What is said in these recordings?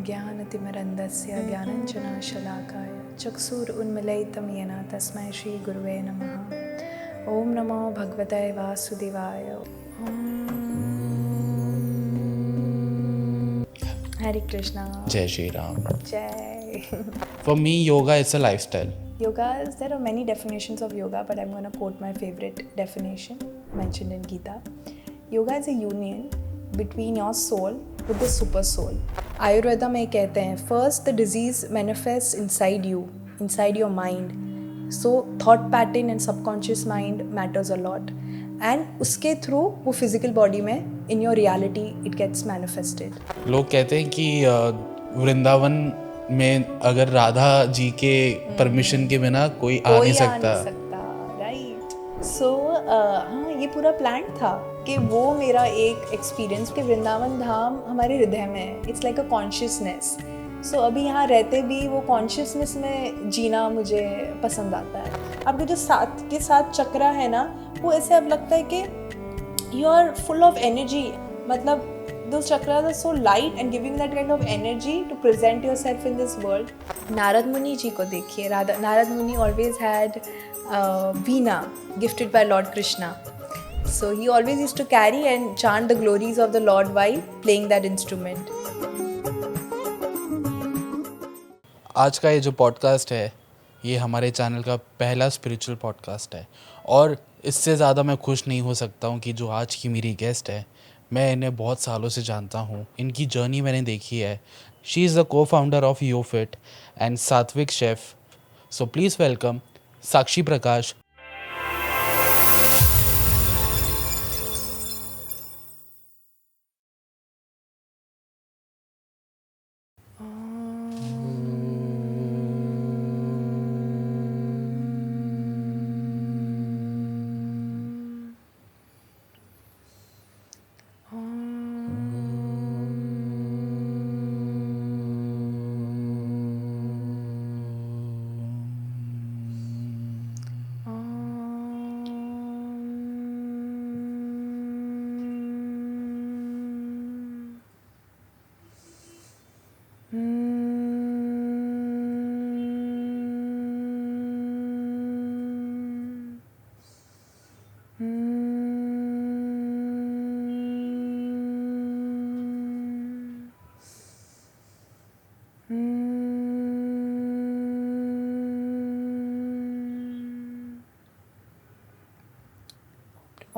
ज्ञानतिमिरन्दस्य ज्ञानञ्जनशलाकाय चक्षुरुन्मीलितं येन तस्मै श्रीगुरुवे नमः। ॐ नमो भगवते वासुदेवाय। Hare Krishna. Jai Shri Ram. Jai. For me, yoga is a lifestyle. There are many definitions of yoga, but I'm going to quote my favorite definition mentioned in Gita. Yoga is a union between your soul with the super soul. Ayurveda में कहते हैं first the disease manifests inside your mind. So thought pattern and subconscious mind matters a lot. And उसके through वो physical body में in your reality it gets manifested. लोग कहते हैं कि वृंदावन में अगर राधा जी के परमिशन के बिना कोई आ नहीं सकता, राइट। सो हाँ, ये पूरा प्लान था कि वो मेरा एक एक्सपीरियंस कि वृंदावन धाम हमारे हृदय में है। It's like a consciousness. So अभी यहाँ रहते भी वो कॉन्शियसनेस में जीना मुझे पसंद आता है। आपके जो साथ के साथ चक्रा है ना, वो ऐसे अब लगता है कि you are full of energy. मतलब those chakras are so light and giving that kind of energy to present yourself in this world. Narad मुनि जी को देखिए। नारद मुनि always had veena gifted by Lord Krishna. So he always used to carry and chant the glories of the Lord while playing that instrument. आज का ये जो podcast है ये हमारे चैनल का पहला स्पिरिचुअल पॉडकास्ट है और इससे ज़्यादा मैं खुश नहीं हो सकता हूँ कि जो आज की मेरी गेस्ट है, मैं इन्हें बहुत सालों से जानता हूँ, इनकी जर्नी मैंने देखी है। शी इज़ द को फाउंडर ऑफ योफिट एंड सात्विक chef. So please welcome Sakshi Prakash.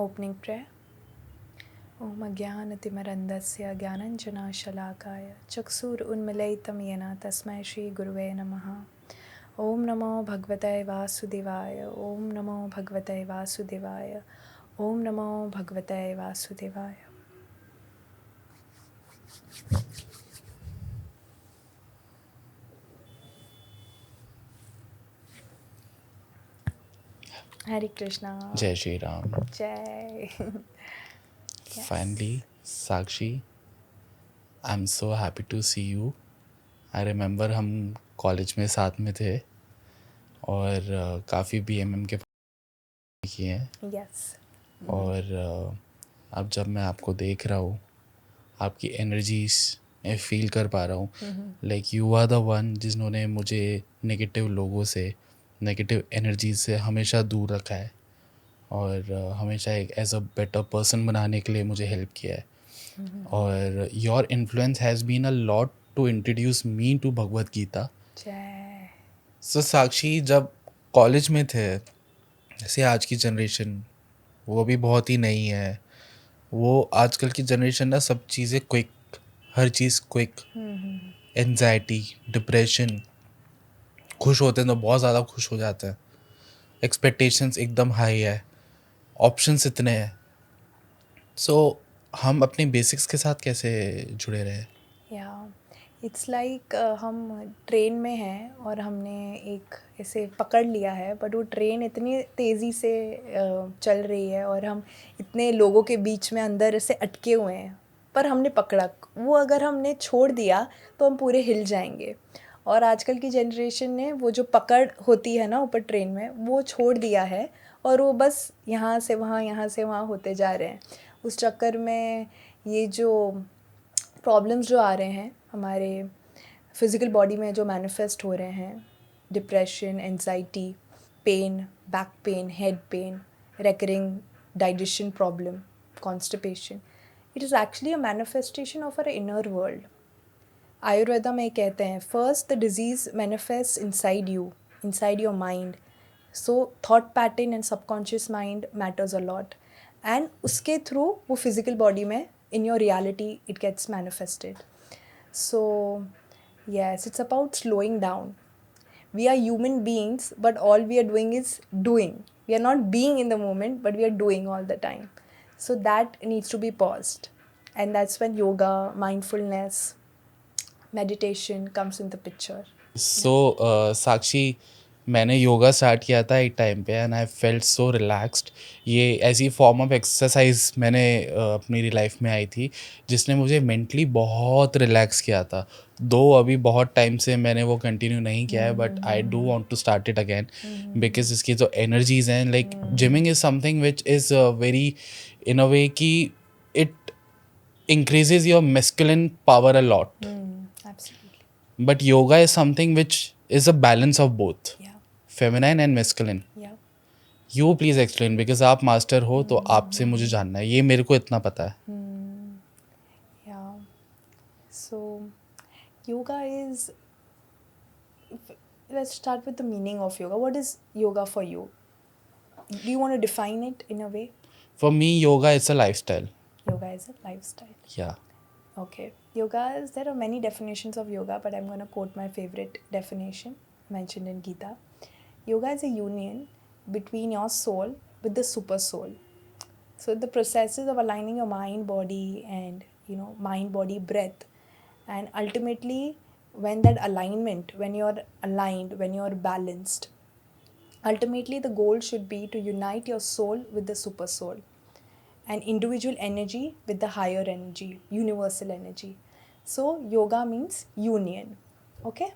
Opening prayer. ॐ ज्ञानतिमिरन्दस्य ज्ञानञ्जनशलाकाय चक्षुरुन्मीलितं येन तस्मै श्रीगुरुवे नमः। ॐ नमो भगवते वासुदेवाय। ॐ नमो भगवते वासुदेवाय। ॐ नमो भगवते वासुदेवाय। हरे कृष्णा। जय श्री राम। जय। Finally, Sakshi, I'm so happy to see you. I remember हम कॉलेज में साथ में थे और काफ़ी BMM के किए हैं। Yes. और अब जब मैं आपको देख रहा हूँ, आपकी एनर्जीज मैं फील कर पा रहा हूँ। Like you are the one जिन्होंने मुझे नेगेटिव लोगों से, नेगेटिव एनर्जीज से हमेशा दूर रखा है और हमेशा एक एज अ बेटर पर्सन बनाने के लिए मुझे हेल्प किया है। और your influence has been a lot to introduce me to Bhagavad Gita. So Sakshi, जब कॉलेज में थे, जैसे आज की जनरेशन वो भी बहुत ही नई है, वो आजकल की जनरेशन ना सब चीज़ें क्विक, हर चीज़ क्विक, एंजाइटी, डिप्रेशन, खुश होते हैं तो बहुत ज़्यादा खुश हो जाते हैं, एक्सपेक्टेशंस एकदम हाई है, ऑप्शंस इतने हैं। सो हम अपने बेसिक्स के साथ कैसे जुड़े रहे? इट्स लाइक हम ट्रेन में हैं और हमने एक ऐसे पकड़ लिया है, बट वो ट्रेन इतनी तेज़ी से चल रही है और हम इतने लोगों के बीच में अंदर ऐसे अटके हुए हैं, पर हमने पकड़ा। वो अगर हमने छोड़ दिया तो हम पूरे हिल जाएंगे। और आजकल की जनरेशन ने वो जो पकड़ होती है ना ऊपर ट्रेन में, वो छोड़ दिया है और वो बस यहाँ से वहाँ होते जा रहे हैं। उस चक्कर में ये जो प्रॉब्लम्स जो आ रहे हैं हमारे फिजिकल बॉडी में जो मैनिफेस्ट हो रहे हैं, depression, anxiety, pain, back pain, head pain, recurring digestion problem, constipation, it is actually a manifestation of our inner world. Ayurveda में कहते हैं first the disease manifest inside you, inside your mind. So thought pattern and subconscious mind matters a lot, and उसके through वो physical body में in your reality it gets manifested. So yes, it's about slowing down. We are human beings, but all we are doing is doing. We are not being in the moment, but we are doing all the time. So that needs to be paused. And that's when yoga, mindfulness, meditation comes in the picture. सो साक्षी, मैंने yoga start किया था एक time पे and I felt so relaxed. ये ऐसी form of exercise मैंने अपनी life में आई थी जिसने मुझे मेंटली बहुत रिलैक्स किया था. दो अभी बहुत टाइम से मैंने वो कंटिन्यू नहीं किया है, but I do want to start it again because इसकी जो एनर्जीज हैं, like gymming is something which is very in a way कि it increases your masculine power a lot. Absolutely. But yoga is something which is a balance of both, Yeah. feminine and masculine. Yeah. You please explain because आप master हो तो आपसे मुझे जानना है. ये मेरे को इतना पता है. Yeah. So, yoga is. Let's start with the meaning of yoga. What is yoga for you? Do you want to define it in a way? For me, yoga is a lifestyle. Yoga is a lifestyle. Yeah. Okay. Yoga is, there are many definitions of yoga, but I'm going to quote my favorite definition mentioned in Gita. Yoga is a union between your soul with the super soul. So the processes of aligning your mind, body, and mind, body, breath, and ultimately when that alignment, when you're aligned, when you're balanced, ultimately the goal should be to unite your soul with the super soul, and individual energy with the higher energy, universal energy. So yoga means union. Okay.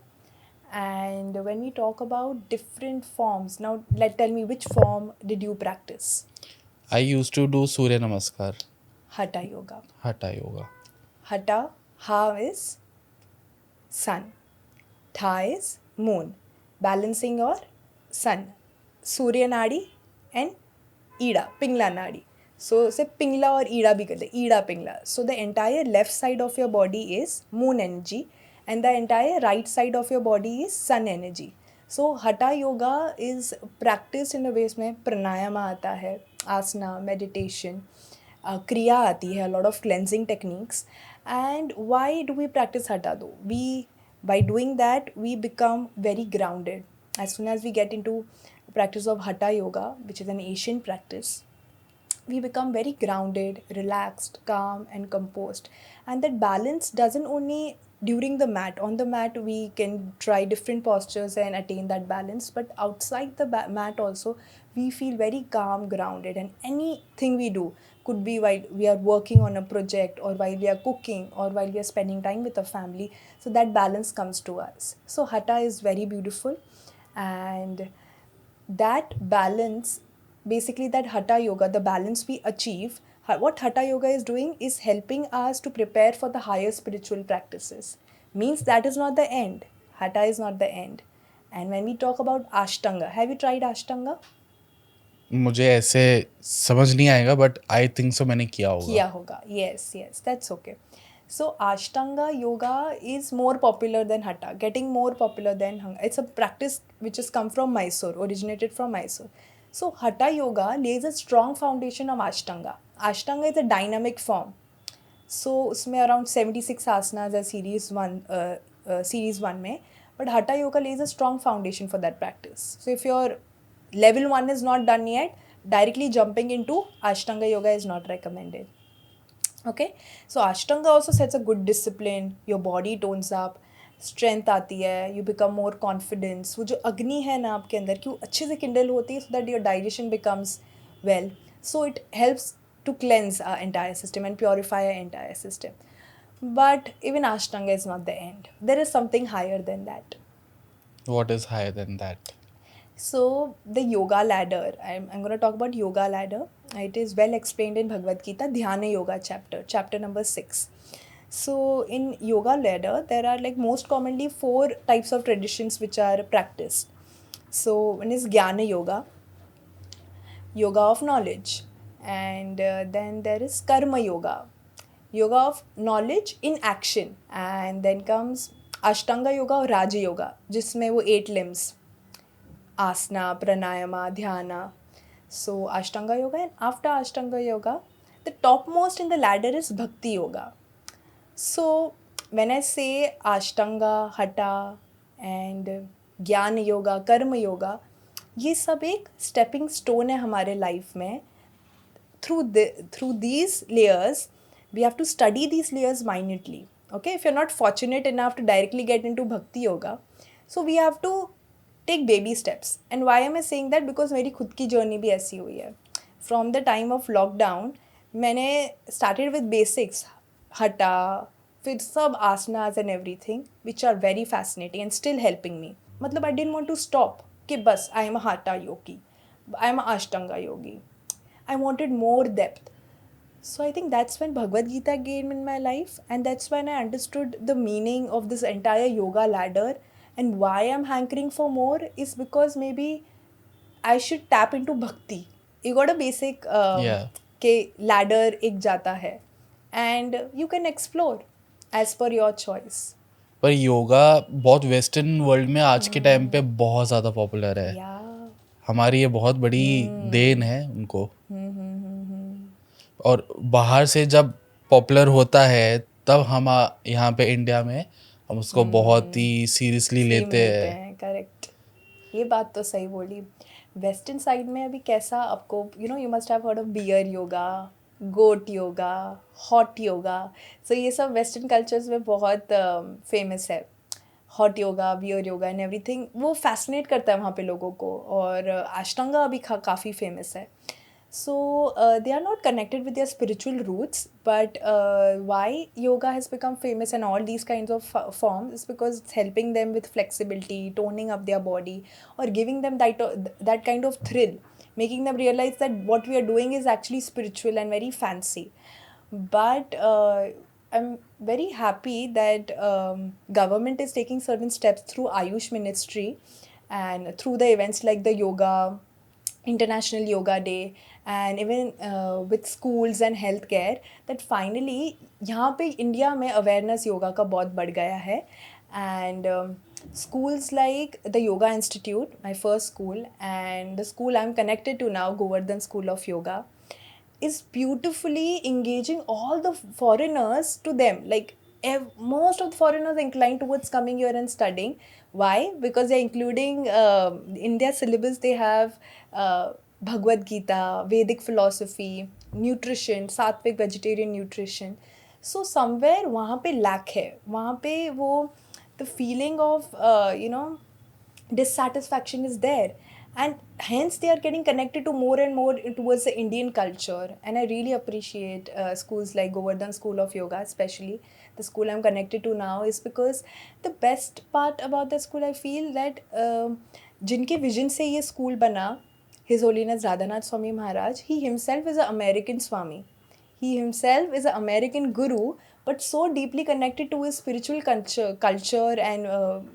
And when we talk about different forms, now tell me, which form did you practice? I used to do Surya Namaskar. Hatha yoga. Hatha yoga. Hatha, ha is sun, tha is moon, balancing your sun, Surya Nadi and Ida, Pingla Nadi. So say Pingla or Ida bhi karte, Ida Pingla. So the entire left side of your body is moon energy and the entire right side of your body is sun energy. So Hatha yoga is practiced in a way में pranayama आता है, asana, meditation, kriya आती है, a lot of cleansing techniques. And why do we practice Hatha though? By doing that we become very grounded. As soon as we get into practice of Hatha yoga, which is an Asian practice, we become very grounded, relaxed, calm, and composed. And that balance doesn't only during the mat. On the mat, we can try different postures and attain that balance. But outside the mat also, we feel very calm, grounded. And anything we do could be while we are working on a project or while we are cooking or while we are spending time with a family. So that balance comes to us. So Hatha is very beautiful. And that balance, basically that Hatha yoga, the balance we achieve, what Hatha yoga is doing is helping us to prepare for the higher spiritual practices. Means that is not the end. Hatha is not the end. And when we talk about Ashtanga, have you tried Ashtanga? मुझे ऐसे समझ नहीं आएगा, but I think so मैंने किया होगा. Yes, that's okay. So Ashtanga yoga is more popular than Hatha, getting more popular than Hanga. It's a practice which has come from Mysore, originated from Mysore. So Hatha yoga lays a strong foundation of Ashtanga. Ashtanga is a dynamic form. So उसमें around 76 asanas are series 1 में. But Hatha yoga lays a strong foundation for that practice. So if your level 1 is not done yet, directly jumping into Ashtanga yoga is not recommended. Okay, so Ashtanga also sets a good discipline. Your body tones up, strength आती है, you become more confident. वो जो अग्नि है ना आपके अंदर की वो अच्छे से kindle होती है, so that your digestion becomes well. So it helps to cleanse our entire system and purify our entire system. But even Ashtanga is not the end. There is something higher than that. What is higher than that? So the yoga ladder, I'm going to talk about yoga ladder. It is well explained in Bhagavad Gita, Dhyana Yoga chapter number 6. So in yoga ladder, there are like most commonly four types of traditions which are practiced. So one is Jnana Yoga, yoga of knowledge, and then there is Karma Yoga, yoga of knowledge in action, and then comes Ashtanga Yoga और Raja Yoga जिसमें वो 8 limbs asana, pranayama, dhyana. So Ashtanga Yoga, and after Ashtanga Yoga, the topmost in the ladder is Bhakti Yoga. So when I say Ashtanga, Hatha and Jnana Yoga, Karma Yoga, ये सब एक stepping stone है हमारे life में. Through these layers, we have to study these layers minutely. Okay, if you're not fortunate enough to directly get into Bhakti Yoga, so we have to take baby steps. And why am I saying that? Because मेरी खुद की journey भी ऐसी हुई है. From the time of lockdown, मैंने started with basics, हटा, फिर सब asanas and everything, which are very fascinating and still helping me. मतलब I didn't want to stop कि बस I am a hatha yogi, I am a ashtanga yogi. I wanted more depth. So I think that's when Bhagavad Gita came in my life, and that's when I understood the meaning of this entire yoga ladder, and why I'm hankering for more is because maybe I should tap into bhakti. You got a basic Yeah. के ladder एक जाता है, and you can explore as per your choice. पर योगा बहुत western world में आज के time पे बहुत ज़्यादा पॉपुलर है. Yeah. हमारी ये बहुत बड़ी देन है उनको. और बाहर से जब पॉपुलर होता है तब हम यहाँ पे इंडिया में हम उसको बहुत ही सीरियसली लेते हैं. करेक्ट, ये बात तो सही बोली. वेस्टर्न साइड में अभी कैसा आपको, you must have heard of beer yoga, goat yoga, hot yoga. So ये सब वेस्टर्न कल्चर्स में बहुत फेमस है. Hot yoga, beer yoga and everything, वो फैसिनेट करता है वहाँ पे लोगों को. और अष्टांगा अभी काफ़ी फेमस है. So they are not connected with their spiritual roots, but why yoga has become famous and all these kinds of forms is because it's helping them with flexibility, toning up their body, or giving them that kind of thrill, making them realize that what we are doing is actually spiritual and very fancy. But I'm very happy that government is taking certain steps through Ayush Ministry and through the events like the yoga International Yoga Day, and even with schools and healthcare, that finally यहाँ पे India में awareness yoga का बहुत बढ़ गया है. And schools like the Yoga Institute, my first school, and the school I'm connected to now, Govardhan School of Yoga, is beautifully engaging all the foreigners to them. Like most of the foreigners are inclined towards coming here and studying. Why? Because they're including in their syllabus, they have Bhagavad Gita, Vedic philosophy, nutrition, sattvic vegetarian nutrition. So somewhere वहाँ पे lack है, वहाँ पे वो the feeling of dissatisfaction is there, and hence they are getting connected to more and more towards the Indian culture. And I really appreciate schools like Govardhan School of Yoga, especially the school I'm connected to now, is because the best part about the school, I feel that जिनके vision से ये school बना, His Holiness Radhanath Swami Maharaj, he himself is an American Swami. He himself is an American guru, but so deeply connected to his spiritual culture and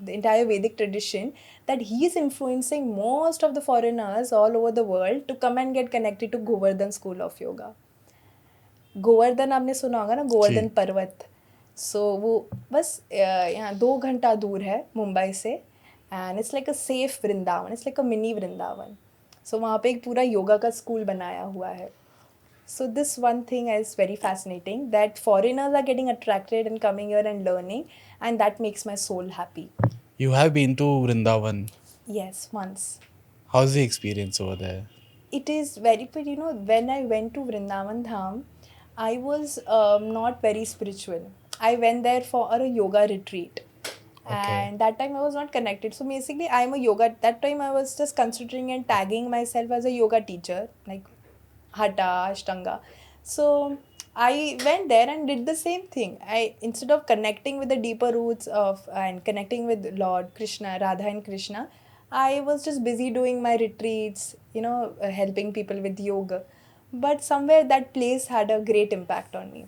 the entire Vedic tradition that he is influencing most of the foreigners all over the world to come and get connected to Govardhan School of Yoga. Govardhan आपने सुना होगा ना, गोवर्धन पर्वत. सो वो बस यहाँ 2 घंटा दूर है मुंबई से, and it's like a safe Vrindavan, it's like a mini Vrindavan. So वहाँ पे एक पूरा योगा का स्कूल बनाया हुआ है. So this one thing is very fascinating, that foreigners are getting attracted and coming here and learning, and that makes my soul happy. You have been to Vrindavan. Yes, once. How's the experience over there? It is very good. When I went to Vrindavan Dham, I was not very spiritual. I went there for a yoga retreat. Okay. And that time I was not connected. So basically I'm a yoga, that time I was just considering and tagging myself as a yoga teacher, like Hatha, Ashtanga. So I went there and did the same thing. Instead of connecting with the deeper roots of and connecting with Lord Krishna, Radha and Krishna, I was just busy doing my retreats, helping people with yoga. But somewhere that place had a great impact on me.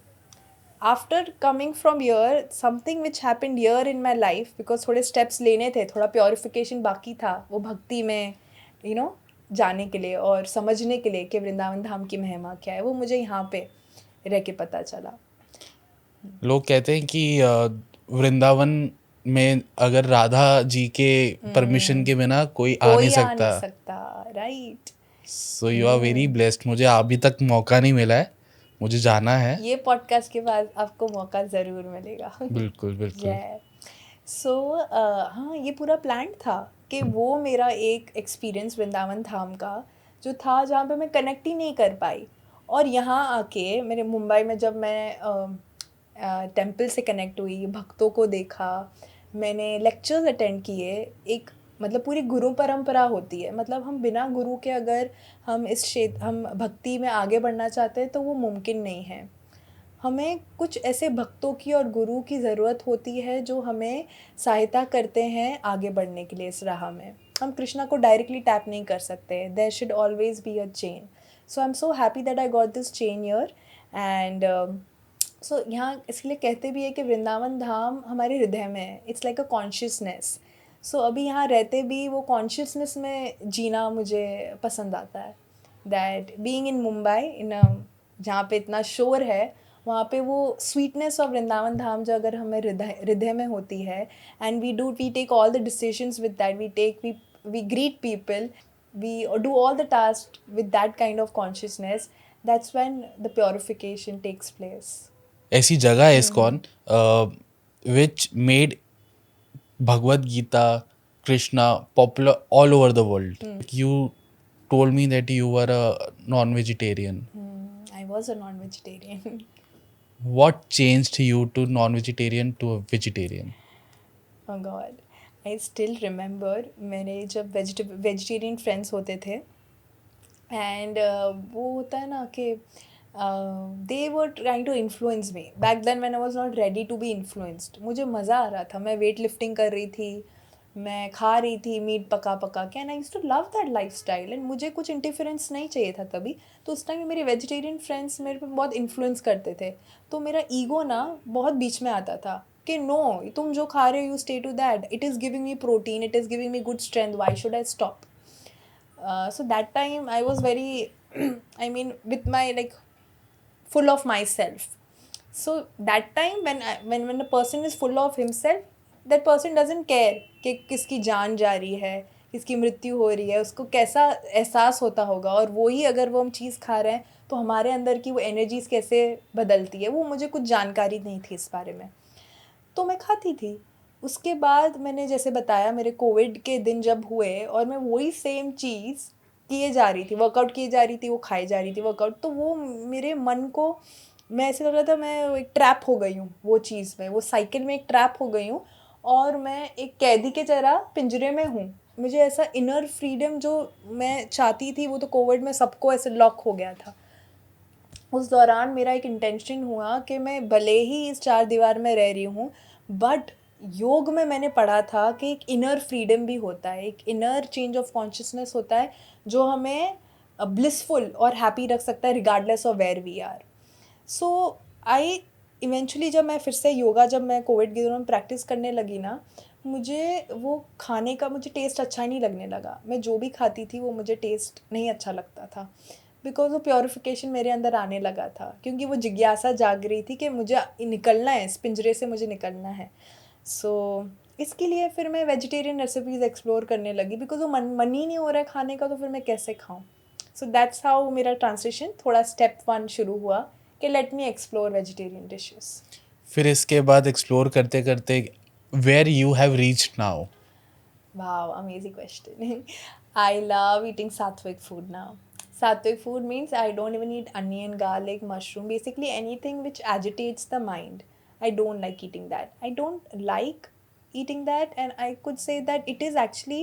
After coming from yeah something which happened yeah in my life, because थोड़े steps लेने थे, थोड़ा purification बाकी था वो भक्ति में, you know, जाने के लिए और समझने के लिए कि वृंदावन धाम की महिमा क्या है, वो मुझे यहाँ पे रह के पता चला। लोग कहते हैं कि वृंदावन में अगर राधा जी के परमिशन के बिना कोई आ नहीं कोई आ सकता। नहीं सकता, right. So you are very blessed. मुझे अभी तक मौका नहीं मिला है, मुझे जाना है। ये पॉडकास्ट के बाद आपको मौका ज़रूर मिलेगा। बिल्कुल बिल्कुल। सो हाँ, ये पूरा प्लान था कि वो मेरा एक एक्सपीरियंस वृंदावन धाम का जो था, जहाँ पे मैं कनेक्ट ही नहीं कर पाई, और यहाँ आके मेरे मुंबई में जब मैं टेम्पल से कनेक्ट हुई, भक्तों को देखा, मैंने लेक्चर्स अटेंड किए, एक मतलब पूरी गुरु परंपरा होती है, मतलब हम बिना गुरु के अगर हम भक्ति में आगे बढ़ना चाहते हैं तो वो मुमकिन नहीं है। हमें कुछ ऐसे भक्तों की और गुरु की ज़रूरत होती है जो हमें सहायता करते हैं आगे बढ़ने के लिए इस राह में। हम कृष्णा को डायरेक्टली टैप नहीं कर सकते, there should always be a chain. So I am so happy that I got this chain year. And so यहाँ इसलिए कहते भी है कि वृंदावन धाम हमारे हृदय में है, it's like a consciousness. So अभी यहाँ रहते भी वो कॉन्शियसनेस में जीना मुझे पसंद आता है। दैट बीइंग इन मुंबई, जहाँ पे इतना शोर है, वहाँ पे वो स्वीटनेस ऑफ वृंदावन धाम जो अगर हमें हृदय हृदय में होती है, and we take all the decisions with that, we greet people, we do all the task with that kind of consciousness, that's when the purification takes place. ऐसी जगह है ISKCON which made Bhagavad Gita, Krishna popular all over the world. You told me that you were a non-vegetarian. I was a non-vegetarian. What changed you to non-vegetarian to a vegetarian? Oh God, I still remember मेरे जब vegetarian friends होते थे, and वो होता है ना कि they were trying to influence me back then when I was not ready to be influenced. मुझे मज़ा आ रहा था, मैं वेट लिफ्टिंग कर रही थी, मैं खा रही थी मीट पका पका के, and I used to love that lifestyle, and मुझे कुछ इंटरफेरेंस नहीं चाहिए था तभी। तो उस टाइम मेरे वेजिटेरियन फ्रेंड्स मेरे पे बहुत इन्फ्लुएंस करते थे, तो मेरा ईगो ना बहुत बीच में आता था कि नो, तुम जो खा रहे हो you stay to that, it is giving me protein, it is giving me good strength, why should I stop? So that time I was very I mean with my like full of myself. So that time when a person is full of himself, that person doesn't care कि किसकी जान जा रही है, किसकी मृत्यु हो रही है, उसको कैसा एहसास होता होगा, और वही अगर वो हम चीज़ खा रहे हैं तो हमारे अंदर की वो एनर्जीज कैसे बदलती है, वो मुझे कुछ जानकारी नहीं थी इस बारे में, तो मैं खाती थी। उसके बाद मैंने जैसे बताया मेरे कोविड के दिन जब हुए, और मैं वही सेम चीज़ किए जा रही थी, वर्कआउट किए जा रही थी, वो खाई जा रही थी वर्कआउट, तो वो मेरे मन को, मैं ऐसे लग रहा था मैं एक ट्रैप हो गई हूँ वो चीज़ में, वो साइकिल में एक ट्रैप हो गई हूँ, और मैं एक कैदी के तरह पिंजरे में हूँ। मुझे ऐसा इनर फ्रीडम जो मैं चाहती थी वो तो कोविड में सबको ऐसे लॉक हो गया था। उस दौरान मेरा एक इंटेंशन हुआ कि मैं भले ही इस चार दीवार में रह रही हूँ, बट योग में मैंने पढ़ा था कि एक इनर फ्रीडम भी होता है, एक इनर चेंज ऑफ कॉन्शियसनेस होता है जो हमें ब्लिसफुल और हैप्पी रख सकता है regardless of where we are. So I eventually जब मैं फिर से योगा, जब मैं कोविड के दौरान प्रैक्टिस करने लगी ना, मुझे वो खाने का मुझे टेस्ट अच्छा ही नहीं लगने लगा। मैं जो भी खाती थी वो मुझे टेस्ट नहीं अच्छा लगता था, बिकॉज वो प्योरिफिकेशन मेरे अंदर आने लगा था, क्योंकि वो जिज्ञासा जाग रही थी कि मुझे निकलना है इस पिंजरे से, मुझे निकलना है। सो इसके लिए फिर मैं वेजिटेरियन रेसिपीज़ एक्सप्लोर करने लगी, बिकॉज वो मन ही नहीं हो रहा है खाने का, तो फिर मैं कैसे खाऊं। सो दैट्स हाउ मेरा ट्रांसलेशन थोड़ा स्टेप 1 शुरू हुआ कि let me explore vegetarian dishes. फिर इसके बाद एक्सप्लोर करते करते where you have reached now? Wow, amazing question. I love eating sattvic food now. Sattvic food means I don't even eat onion, garlic, mushroom, basically anything which agitates the mind. I don't like eating that. I don't like eating that, and I could say that it is actually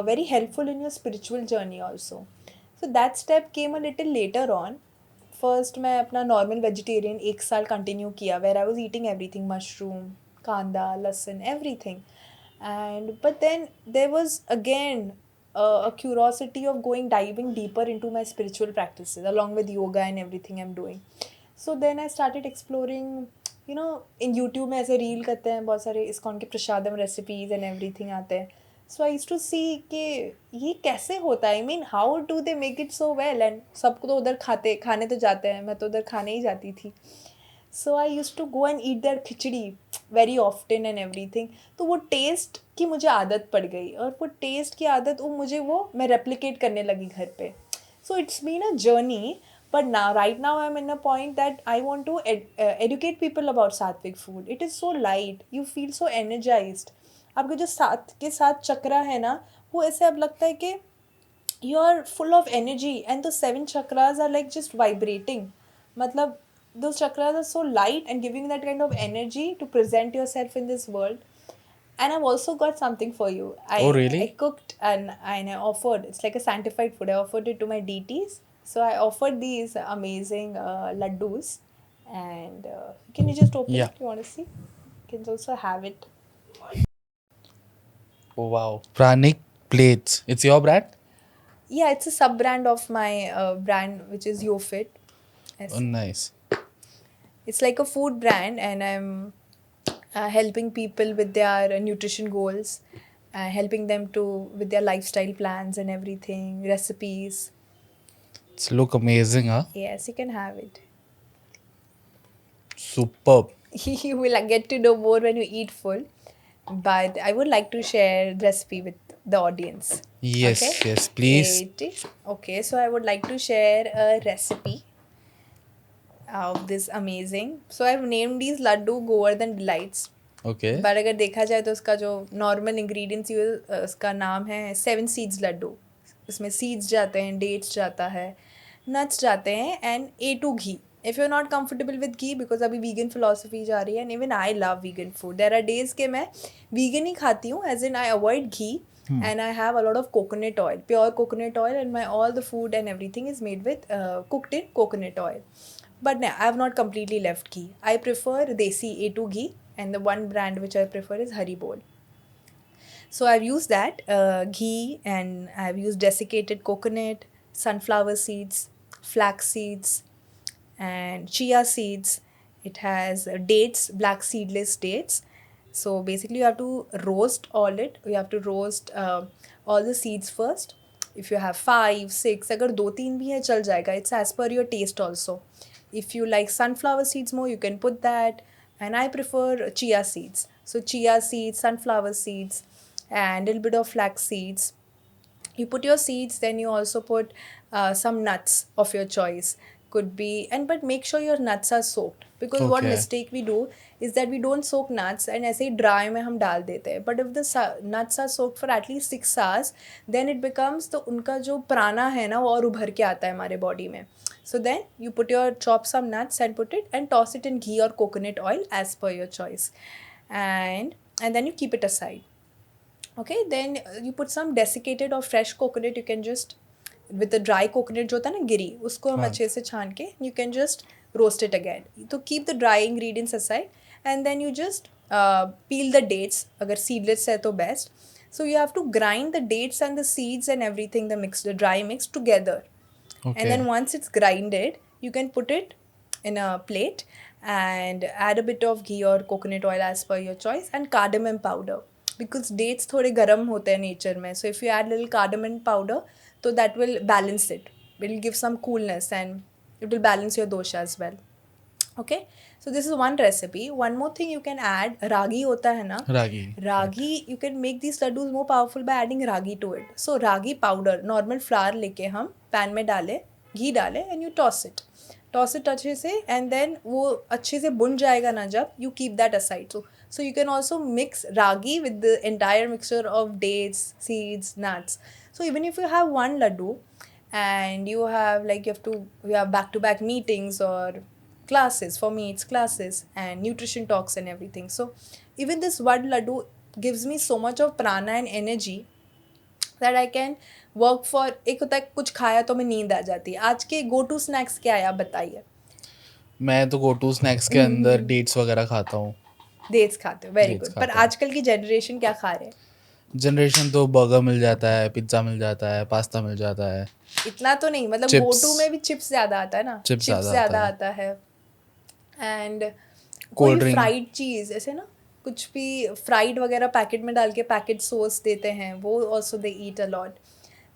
very helpful in your spiritual journey also. So that step came a little later on. First मैं अपना normal vegetarian 1 साल continue किया, where I was eating everything, mushroom, कांदा, लहसुन, everything, and but then there was again a curiosity of diving deeper into my spiritual practices along with yoga and everything I'm doing. So then I started exploring you know in YouTube में ऐसे reel करते हैं बहुत सारे ISKCON के प्रसादम recipes and everything आते हैं. सो आई used to सी कि ये कैसे होता है. I mean how do they make it so well. And सबको तो उधर खाने तो जाते हैं, मैं तो उधर खाने ही जाती थी. So I used to go and eat their khichdi very often and everything. तो वो टेस्ट की मुझे आदत पड़ गई, और वो टेस्ट की आदत वो मैं रेप्लिकेट करने लगी घर पे. So it's been a journey, but right now I'm in a point that I want to educate people about sattvic food. It is so light, you feel so energized. आपके जो साथ के साथ चक्रा है ना, वो ऐसे अब लगता है कि you are full of energy and the 7 chakras are like just vibrating. मतलब those chakras are so light and giving that kind of energy to present yourself in this world. And I've also got something for you. Oh, I really? cooked and I offered. It's like a sanctified food. I offered it to my deities. So I offered these amazing laddus. And can you just open Yeah. it? You want to see? You can also have it. Oh, wow. Pranik Plates. It's your brand? Yeah, it's a sub brand of my brand, which is YoFit. Yes. Oh, nice. It's like a food brand, and I'm helping people with their nutrition goals, helping them with their lifestyle plans and everything, recipes. It's look amazing, huh? Yes, you can have it. Superb. You will get to know more when you eat full, but I would like to share the recipe with the audience. Yes, Okay? yes, please. Wait. Okay, so I would like to share a recipe of this amazing. So I've named these laddu Govardhan Delights. Okay. But अगर देखा जाए तो उसका जो normal ingredients उसका नाम है 7 seeds Laddu. इसमें सीड्स जाते हैं, डेट्स जाता है, नट्स जाते हैं, and A2 ghee. If you are not comfortable with ghee, because अभी वीगन फिलोसफी जा रही है, and even I love vegan food. There are days के मैं वीगन ही खाती हूँ, as in I avoid ghee, and I have a lot of coconut oil, pure coconut oil, and my all the food and everything is made with cooked in coconut oil. But no, I have not completely left ghee. I prefer desi A2 ghee, and the one brand which I prefer is Haribol. So I've used that ghee, and I've used desiccated coconut, sunflower seeds, flax seeds, and chia seeds. It has dates, black seedless dates. So basically you have to roast all it. You have to roast all the seeds first. If you have 5, 6, अगर 2-3 भी है चल जाएगा. It's as per your taste also. If you like sunflower seeds more, you can put that. And I prefer chia seeds. So chia seeds, sunflower seeds, and a little bit of flax seeds. You put your seeds, then you also put some nuts of your choice. Could be, but make sure your nuts are soaked, because what Okay. mistake we do is that we don't soak nuts and ऐसे ही dry में हम डाल देते हैं. But if the nuts are soaked for at least 6 hours, then it becomes, तो उनका जो प्राणा है ना वो और उभर के आता है हमारे बॉडी में. So then you put your chop some nuts and put it and toss it in ghee or coconut oil as per your choice, and then you keep it aside. Okay, then you put some desiccated or fresh coconut. You can just, with the dry coconut जो होता है ना गिरी, उसको हम अच्छे से छान के you can just roast it again. तो keep the dry ingredients aside, and then you just peel the dates. अगर seedless है तो best. So you have to grind the dates and the seeds and everything, the dry mix together. Okay. And then once it's grinded, you can put it in a plate and add a bit of ghee or coconut oil as per your choice, and cardamom powder, because dates थोड़े गर्म होते हैं nature में. So if you add little cardamom powder, so that will balance it. It will give some coolness and it will balance your dosha as well. Okay, so this is one recipe. One more thing you can add, ragi होता है ना, Ragi. You can make these laddus more powerful by adding ragi to it. So ragi powder, normal flour लेके हम pan में डालें, घी डालें, and you toss it अच्छे से, and then वो अच्छे से बुन जाएगा ना जब, you keep that aside. So you can also mix ragi with the entire mixture of dates, seeds, nuts. So even if you have one laddu and you have back-to-back meetings or classes, for me it's classes and nutrition talks and everything. So even this one laddu gives me so much of prana and energy that I can work for. एक होता है कुछ खाया तो मैं नींद आ जाती है. आज के go to snacks क्या है आप बताइए. मैं तो गो टू स्नैक्स के अंदर डेट्स वगैरह खाता हूँ. डेट्स खाते हो, वेरी Dates गुड. पर खाता हूँ. आजकल की जनरेशन क्या खा रहे हैं? जनरेशन तो बर्गर मिल जाता है, पिज्ज़ा मिल जाता है, पास्ता मिल जाता है. इतना तो नहीं, मतलब go to में भी चिप्स ज़्यादा आता है ना, Chips ज़्यादा ज़्यादा आता आता है. एंड कोई Cold drink. फ्राइड चीज़ ऐसे ना, कुछ भी फ्राइड वगैरह पैकेट में डाल के पैकेट सॉस देते हैं, वो also they eat a lot.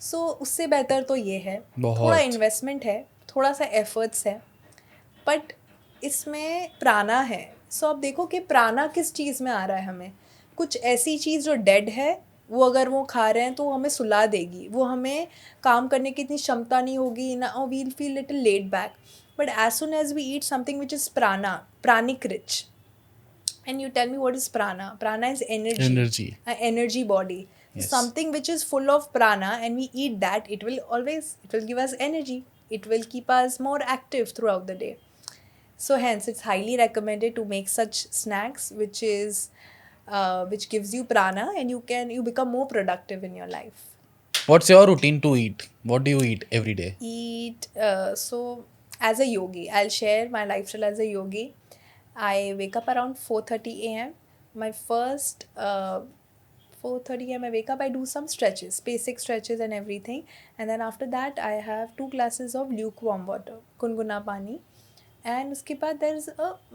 सो उससे बेहतर तो ये है. थोड़ा बहुत. इन्वेस्टमेंट है, थोड़ा सा एफर्ट्स है, बट इसमें प्राणा है. सो आप देखो कि प्राणा किस चीज़ में आ रहा है हमें. कुछ ऐसी चीज़ जो डेड है, वो अगर वो खा रहे हैं तो वो हमें सुला देगी, वो हमें काम करने की इतनी क्षमता नहीं होगी ना, we'll feel little laid back. But as soon as we eat something which is prana, pranic rich. And you tell me what is prana? Prana is energy, Energy. an energy body. Yes. Something which is full of prana, and we eat that, it will give us energy. It will keep us more active throughout the day. So hence, it's highly recommended to make such snacks, which gives you prana, and you become more productive in your life. What's your routine to eat? What do you eat every day? Eat so as a yogi, I'll share my lifestyle as a yogi. I wake up around 4:30 a.m. My first 4:30 a.m. I wake up, I do some stretches, basic stretches and everything, and then after that I have 2 glasses of lukewarm water, गुनगुना पानी. And उसके बाद there is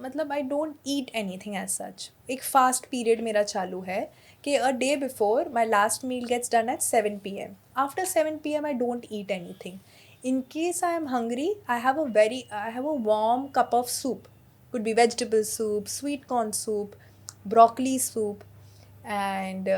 मतलब I don't eat anything as such. एक fast period मेरा चालू है कि a day before my last meal gets done at 7 p.m. After 7 p.m. I don't eat anything. In case I am hungry, I have a warm cup of soup. Could be vegetable soup, sweet corn soup, broccoli soup, and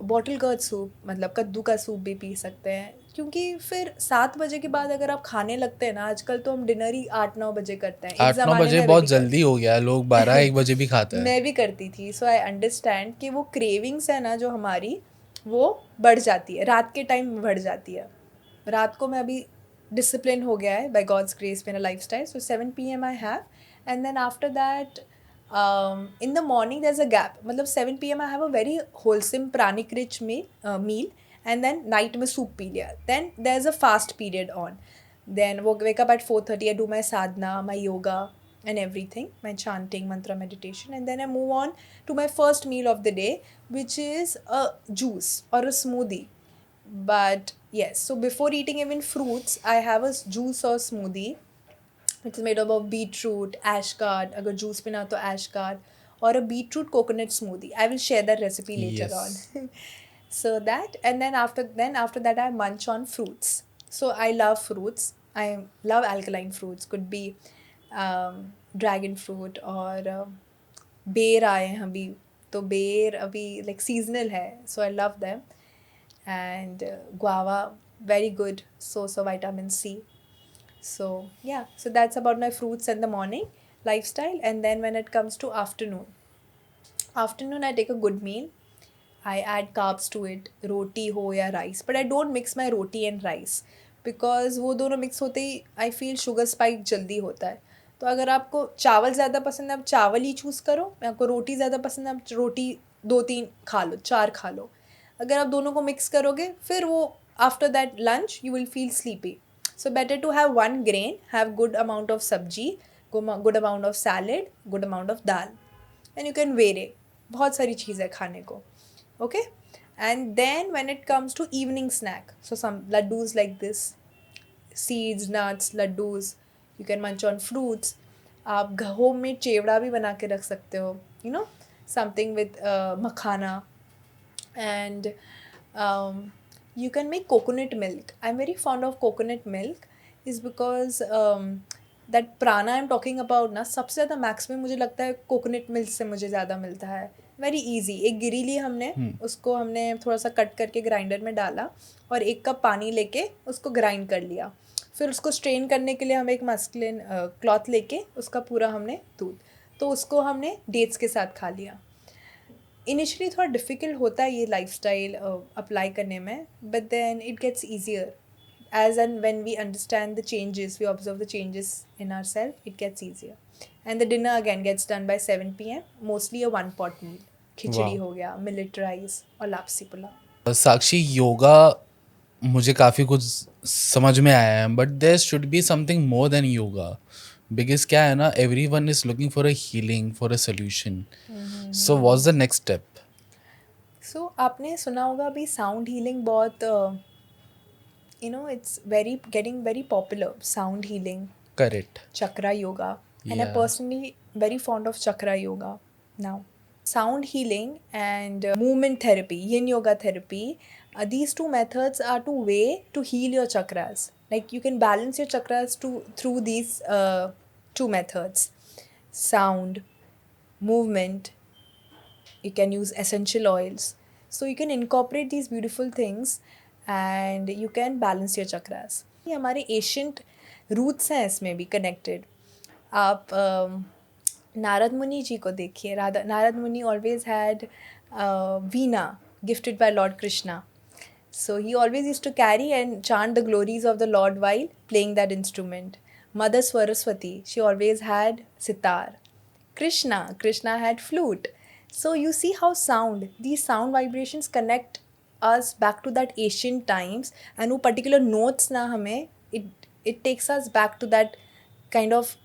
bottle gourd soup, मतलब कद्दू का soup भी P सकते हैं. क्योंकि फिर 7 बजे के बाद अगर आप खाने लगते हैं ना, आजकल तो हम डिनर ही 8-9 बजे करते हैं. एक 8-9 ज़माने बजे में बहुत भी जल्दी हो गया है, लोग 12-1 बजे भी खाते हैं. मैं भी करती थी. सो आई अंडरस्टैंड कि वो क्रेविंग्स है ना जो हमारी, वो बढ़ जाती है रात के टाइम, बढ़ जाती है. रात को मैं अभी डिसिप्लिन हो गया है बाय गॉड्स ग्रेस मेरा lifestyle. So 7 p.m. I have, and then after that in the morning there's a gap. मतलब 7 p.m. I have a very wholesome pranic rich meal, and then night में soup P लिया. Then there's a fast period on. Then wake up at 4:30. I do my sadhana, my yoga and everything, my chanting, mantra, meditation, and then I move on to my first meal of the day, which is a juice or a smoothie. But yes, so before eating even fruits, I have a juice or smoothie. It's made up of beetroot, ashgard, अगर juice पीना तो ashgard, or a beetroot coconut smoothie. I will share that recipe later Yes. on. So that, and then after that I munch on fruits. So I love fruits. I love alkaline fruits. Could be dragon fruit or बेर आए हैं अभी, तो बेर अभी like seasonal है, so I love them. And guava, very good source of vitamin C. So yeah, so that's about my fruits in the morning lifestyle. And then when it comes to afternoon I take a good meal. I add carbs to it, roti ho ya rice, but I don't mix my roti and rice because वो दोनों mix होते ही I feel sugar spike जल्दी होता है. तो अगर आपको चावल ज़्यादा पसंद है, आप चावल ही चूज़ करो. आपको रोटी ज़्यादा पसंद है, आप रोटी 2-3 खा लो, 4 खा लो. अगर आप दोनों को मिक्स करोगे, फिर वो after that lunch you will feel sleepy. So better to have one grain, have good amount of sabji, good amount of salad, good amount of dal, and you can vary. बहुत सारी चीज़ है खाने को. Okay, and then when it comes to evening snack, so some laddus like this, seeds, nuts, laddus. You can munch on fruits. आप home में चेवड़ा भी बना के रख सकते हो. You know, something with makhana, and you can make coconut milk. I'm very fond of coconut milk is because that prana I'm talking about ना, सबसे ज़्यादा मैक्स में मुझे लगता है कोकोनट मिल्क से मुझे ज़्यादा मिलता है. Very easy. एक गिरी ली हमने, उसको हमने थोड़ा सा कट करके ग्राइंडर में डाला और 1 कप पानी लेके उसको ग्राइंड कर लिया. फिर उसको स्ट्रेन करने के लिए हम एक मस्लिन क्लॉथ लेके उसका पूरा हमने दूध, तो उसको हमने डेट्स के साथ खा लिया. इनिशियली थोड़ा डिफ़िकल्ट होता है ये लाइफस्टाइल अप्लाई करने में, but then it gets easier as and when we understand the changes, we observe the changes in ourselves, it gets easier. And the dinner again gets done by 7 p.m. Mostly a 1-pot meal. खिचड़ी हो गया, millet rice और लापसी पुलाव. साक्षी, योगा मुझे काफ़ी कुछ समझ में आया है, but there should be something more than yoga. Because क्या है ना, everyone is looking for a healing, for a solution. So what's the next step? So आपने सुना होगा अभी साउंड हीलिंग बहुत it's getting very popular. Sound healing, correct. chakra yoga. And I'm Yeah. personally very fond of chakra yoga now. Sound healing and movement therapy, yin yoga therapy, these two methods are two way to heal your chakras. Like you can balance your chakras through these two methods. Sound, movement, you can use essential oils. So you can incorporate these beautiful things and you can balance your chakras. ये हमारे ancient roots हैं इसमें भी connected. आप नारद मुनि जी को देखिए. राधा नारद मुनि always had Veena gifted bye Lord Krishna. So he always used to carry and chant the glories of the Lord while playing that instrument. Mother Saraswati, she always had sitar. Krishna had flute. So you see how these sound vibrations connect us back to that ancient times, and वो particular notes ना हमें it takes us back to that kind of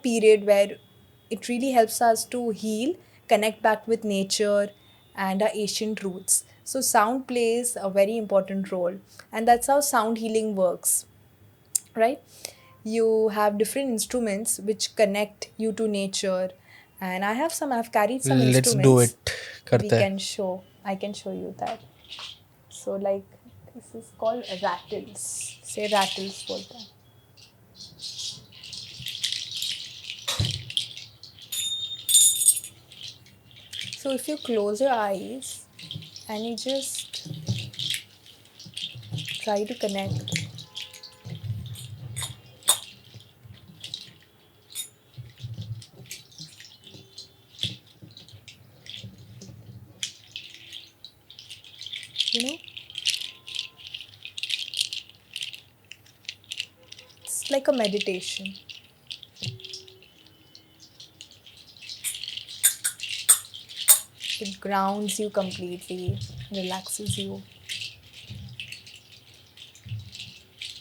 period where it really helps us to heal, connect back with nature and our ancient roots. So sound plays a very important role, and that's how sound healing works, right? You have different instruments which connect you to nature, and I've carried some Let's do instruments. it. करते हैं. I can show you that. So like this is called rattles. Say rattles बोलते हैं. So if you close your eyes and you just try to connect. You know, it's like a meditation. It grounds you completely, relaxes you.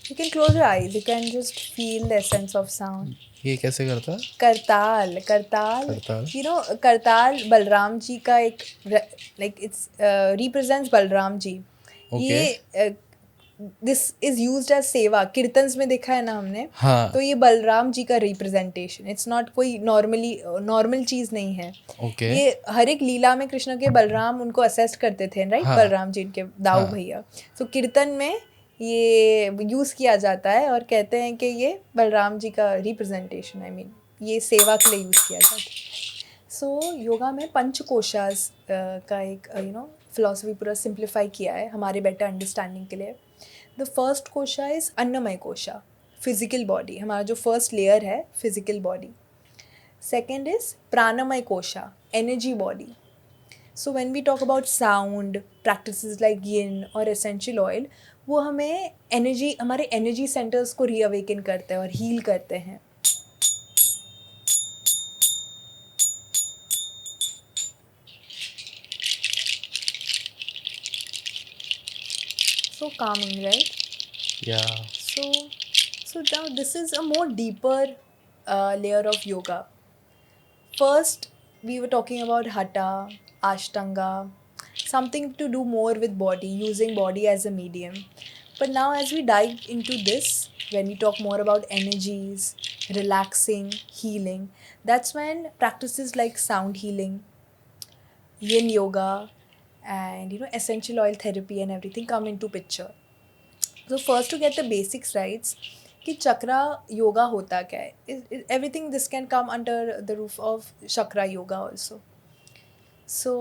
You can close your eyes, you can just feel the essence of sound. ये कैसे करता है? करताल. करताल. You know, करताल बलराम जी का एक like it's represents Balram ji. Okay. ये this is used as सेवा. कीर्तन्स में देखा है ना हमने. हाँ. तो ये बलराम जी का रिप्रेजेंटेशन. इट्स नॉट कोई नॉर्मल चीज़ नहीं है. Okay. ये हर एक लीला में कृष्ण के बलराम उनको असेस्ट करते थे, राइट? हाँ. बलराम जी इनके दाऊ हाँ. भैया. सो कीर्तन में ये यूज़ किया जाता है और कहते हैं कि ये बलराम जी का रिप्रेजेंटेशन, आई मीन ये सेवा के लिए यूज़ किया जाता है. सो योगा में पंचकोशास का एक फिलॉसफी पूरा सिंप्लीफाई किया है हमारे बेटर अंडरस्टैंडिंग के लिए. द फर्स्ट कोशा इज़ अन्नमय कोशा, फिजिकल बॉडी. हमारा जो फर्स्ट लेयर है physical body. Second is pranamaya kosha, energy body. So when we talk about sound practices like yin और एसेंशियल ऑयल, वो हमें हमारे एनर्जी सेंटर्स को रीअवेकन करते हैं और हील करते हैं. So calming, right? Yeah. So now this is a more deeper layer of yoga. First, we were talking about hatha, ashtanga, something to do more with body, using body as a medium. But now as we dive into this, when we talk more about energies, relaxing, healing, that's when practices like sound healing, yin yoga, and essential oil therapy and everything come into picture. So first, to get the basics right, कि चक्रा योगा होता क्या है. Everything this can come under the roof of chakra yoga also. So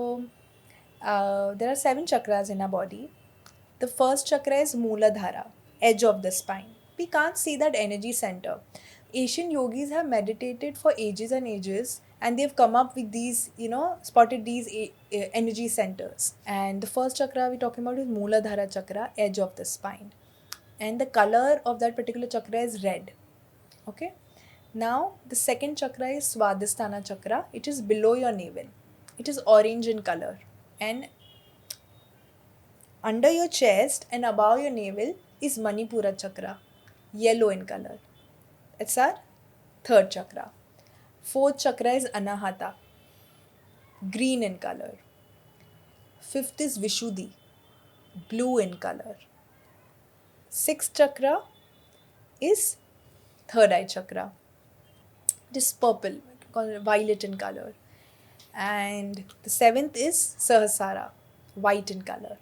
there are 7 chakras in our body. The first chakra is Mooladhara, edge of the spine. We can't see that energy center. Asian yogis have meditated for ages and ages, and they've come up with these, spotted these energy centers. And the first chakra we're talking about is Mooladhara chakra, edge of the spine. And the color of that particular chakra is red. Okay. Now the second chakra is Swadhisthana chakra. It is below your navel. It is orange in color. And under your chest and above your navel is Manipura chakra, yellow in color. It's our third chakra. Fourth chakra is Anahata, green in color. Fifth is Vishuddhi, blue in color. Sixth chakra is third eye chakra. just purple, violet in color. And the seventh is Sahasrara, white in color.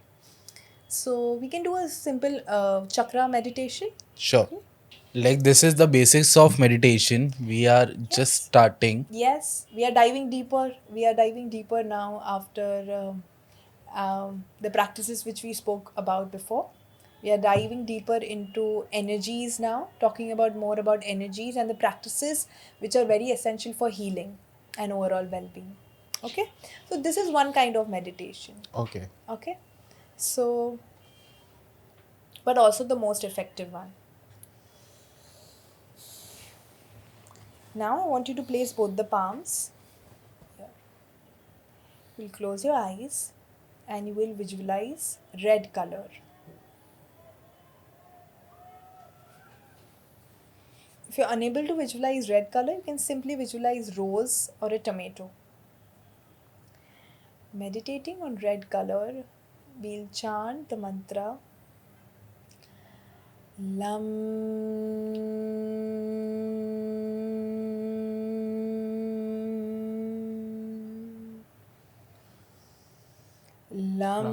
So we can do a simple chakra meditation. Sure. Like this is the basics of meditation. We are just Yes. starting. Yes, we are diving deeper. We are diving deeper now after the practices which we spoke about before. We are diving deeper into energies now, talking about more about energies and the practices which are very essential for healing and overall well being. Okay, so this is one kind of meditation. Okay. Okay, so but also the most effective one. Now I want you to place both the palms here. You'll close your eyes and you will visualize red color. If you're unable to visualize red color, you can simply visualize rose or a tomato. Meditating on red color, we'll chant the mantra Lam Lam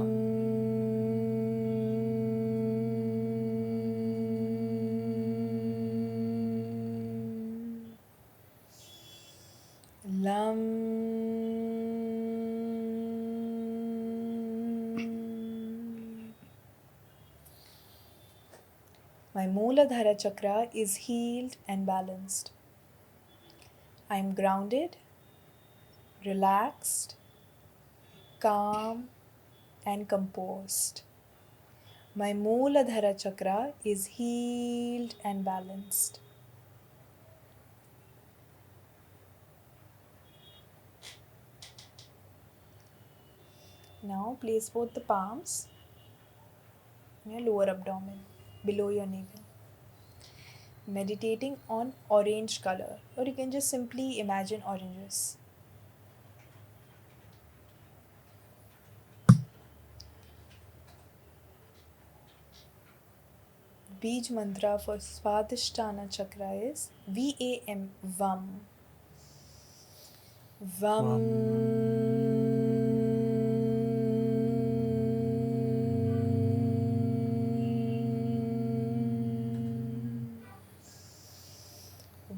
Lam My Mooladhara chakra is healed and balanced. I am grounded, relaxed, calm, and composed. My Mooladhara chakra is healed and balanced. Now place both the palms in your lower abdomen, below your navel. Meditating on orange color, or you can just simply imagine oranges. Beej mantra for Svadhisthana chakra is VAM, VAM. VAM.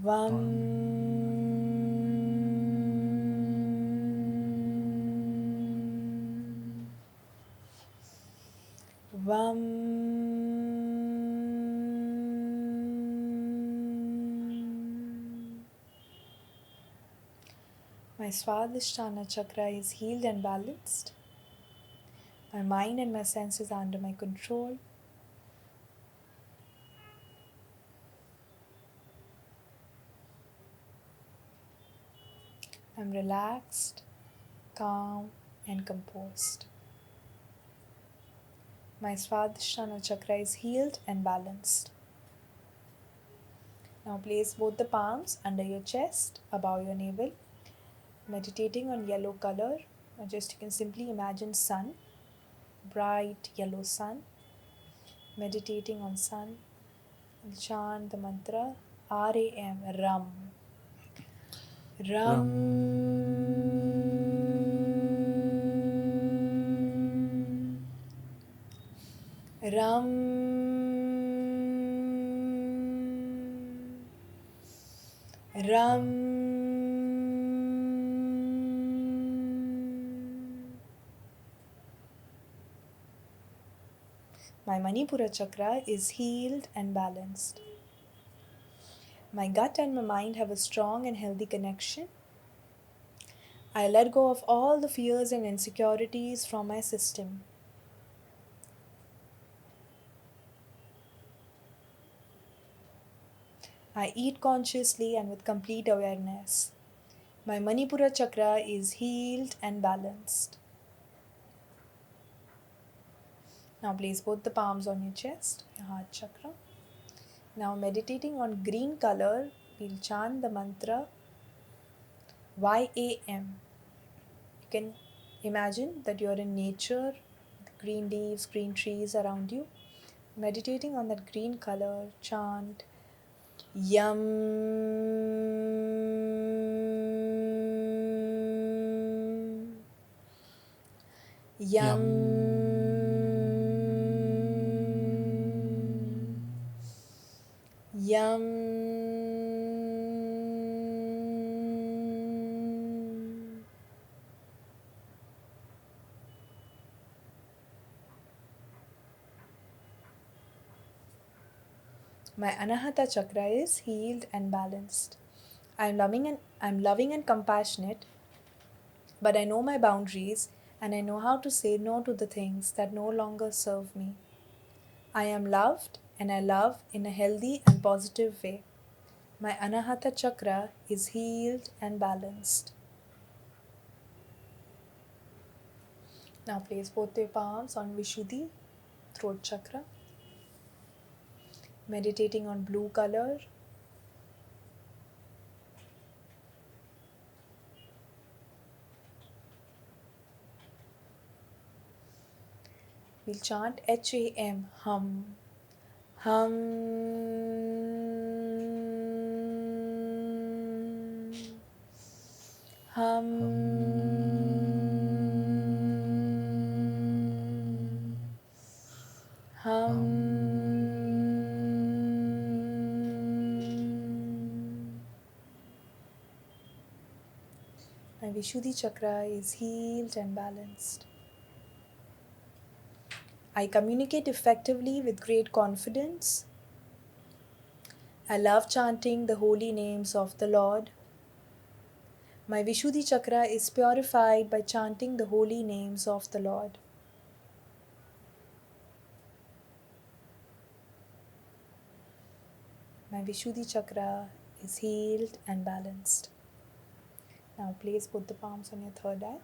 VAM. VAM. My Svadhisthana chakra is healed and balanced. My mind and my senses are under my control. I'm relaxed, calm, and composed. My Svadhisthana chakra is healed and balanced. Now place both the palms under your chest, above your navel, meditating on yellow color. Or just you can simply imagine sun, bright yellow sun. Meditating on sun, and chant the mantra RAM, Ram. Ram. Ram. Ram. My Manipura chakra is healed and balanced. My gut and my mind have a strong and healthy connection. I let go of all the fears and insecurities from my system. I eat consciously and with complete awareness. My Manipura chakra is healed and balanced. Now place both the palms on your chest, your heart chakra. Now meditating on green color, we'll chant the mantra YAM. You can imagine that you're in nature, green leaves, green trees around you. Meditating on that green color, chant Yum. Yum. Yum. My Anahata chakra is healed and balanced. I'm loving and compassionate, but I know my boundaries and I know how to say no to the things that no longer serve me. I am loved and I love in a healthy and positive way. My Anahata chakra is healed and balanced. Now place both your palms on Vishuddhi, throat chakra. Meditating on blue color. We'll chant HAM, hum. Hum. Hum. My Vishuddhi chakra is healed and balanced. I communicate effectively with great confidence. I love chanting the holy names of the Lord. My Vishuddhi chakra is purified by chanting the holy names of the Lord. My Vishuddhi chakra is healed and balanced. Now place both the palms on your third eye.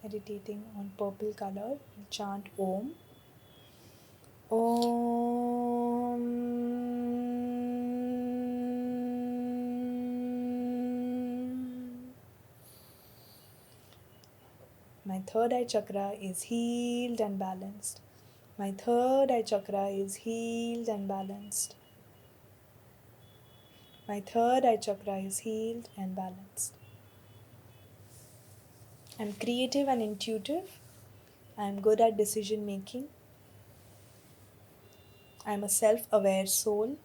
Meditating on purple color, we'll chant Om. Om. My third eye chakra is healed and balanced. My third eye chakra is healed and balanced. My third eye chakra is healed and balanced. I'm creative and intuitive. I'm good at decision making. I'm a self-aware soul.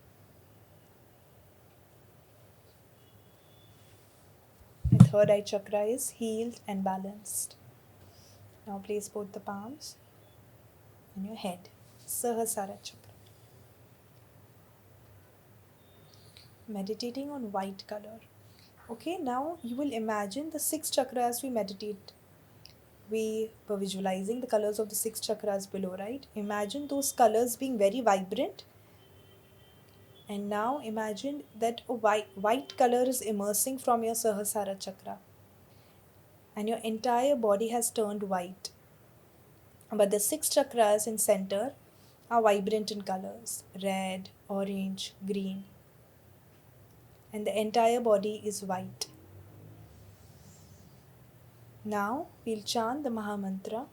My third eye chakra is healed and balanced. Now place both the palms on your head. Sahasrara chakra. Meditating on white color. Okay, now you will imagine the 6 chakras we meditate. We were visualizing the colors of the 6 chakras below, right? Imagine those colors being very vibrant. And now imagine that a white color is immersing from your Sahasrara chakra. And your entire body has turned white. But the 6 chakras in center are vibrant in colors: red, orange, green. And the entire body is white. Now we'll chant the Mahamantra,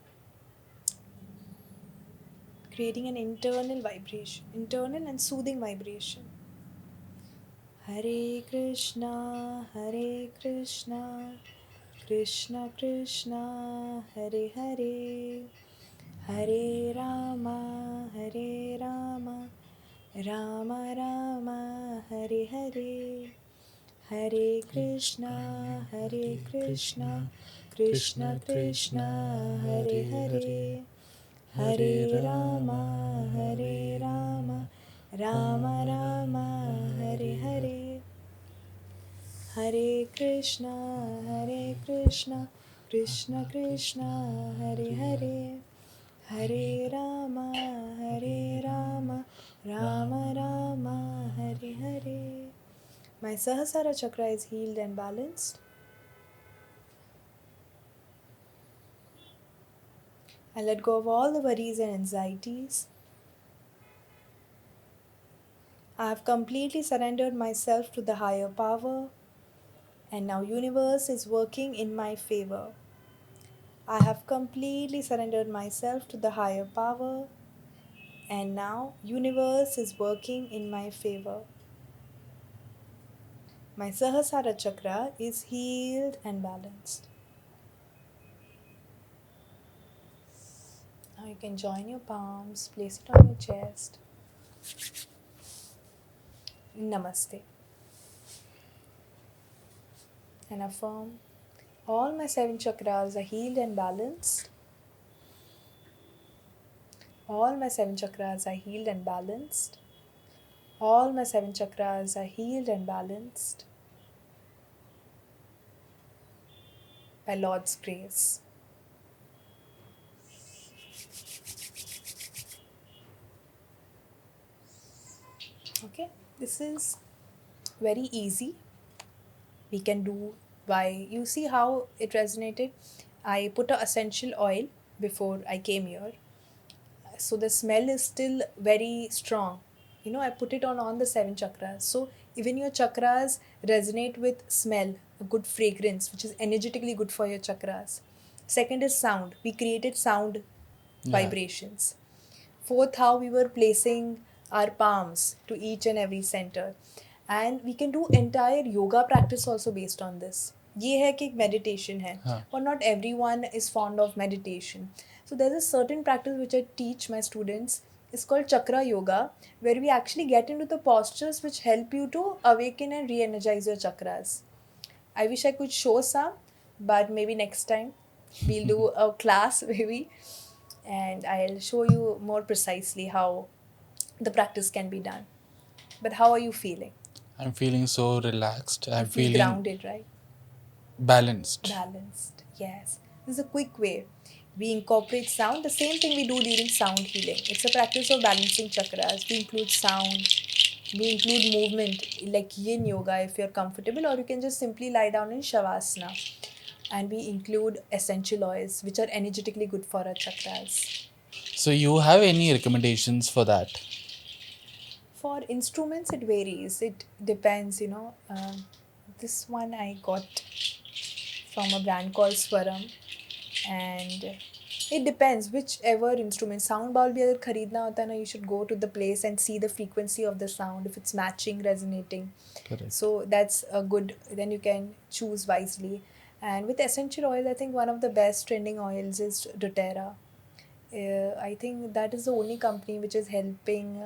creating an internal vibration, internal and soothing vibration. Hare Krishna, Krishna Krishna, Hare Hare, Hare Rama, Rama Rama, Hare Hare, Hare Krishna, Krishna Krishna, Hare Hare, Hare Rama, Rama Rama, Hare Hare, Hare Krishna, Krishna Krishna, Hare Hare, Hare Rama, Rama Rama, Hare Hare. My Sahasrara chakra is healed and balanced. I let go of all the worries and anxieties. I have completely surrendered myself to the higher power, and now universe is working in my favor. I have completely surrendered myself to the higher power, and now universe is working in my favor. My Sahasrara chakra is healed and balanced. Now you can join your palms, place it on your chest. Namaste. And affirm all my 7 chakras are healed and balanced. All my 7 chakras are healed and balanced. All my 7 chakras are healed and balanced by Lord's grace. Okay, this is very easy. We can do by, you see how it resonated. I put a essential oil before I came here, so the smell is still very strong. I put it on the 7 chakras, so even your chakras resonate with smell, a good fragrance which is energetically good for your chakras. Second is sound, we created sound vibrations. Fourth, how we were placing our palms to each and every center. And we can do entire yoga practice also based on this. ये है कि एक meditation है, और not everyone is fond of meditation. So there's a certain practice which I teach my students. It's called chakra yoga, where we actually get into the postures which help you to awaken and re-energize your chakras. I wish I could show some, but maybe next time we'll do a class maybe, and I'll show you more precisely how the practice can be done. But how are you feeling? I'm feeling so relaxed. I'm You feel feeling grounded, right? balanced. Balanced, yes. This is a quick way. We incorporate sound, the same thing we do during sound healing. It's a practice of balancing chakras. We include sound, we include movement like yin yoga if you're comfortable, or you can just simply lie down in shavasana. And we include essential oils which are energetically good for our chakras. So you have any recommendations for that? For instruments, it varies. It depends, this one I got from a brand called Swaram, and it depends whichever instrument. Sound bowl भी अगर खरीदना होता है ना, you should go to the place and see the frequency of the sound, if it's matching, resonating. Correct. So that's a good, then you can choose wisely. And with essential oil, I think one of the best trending oils is doTERRA. I think that is the only company which is helping,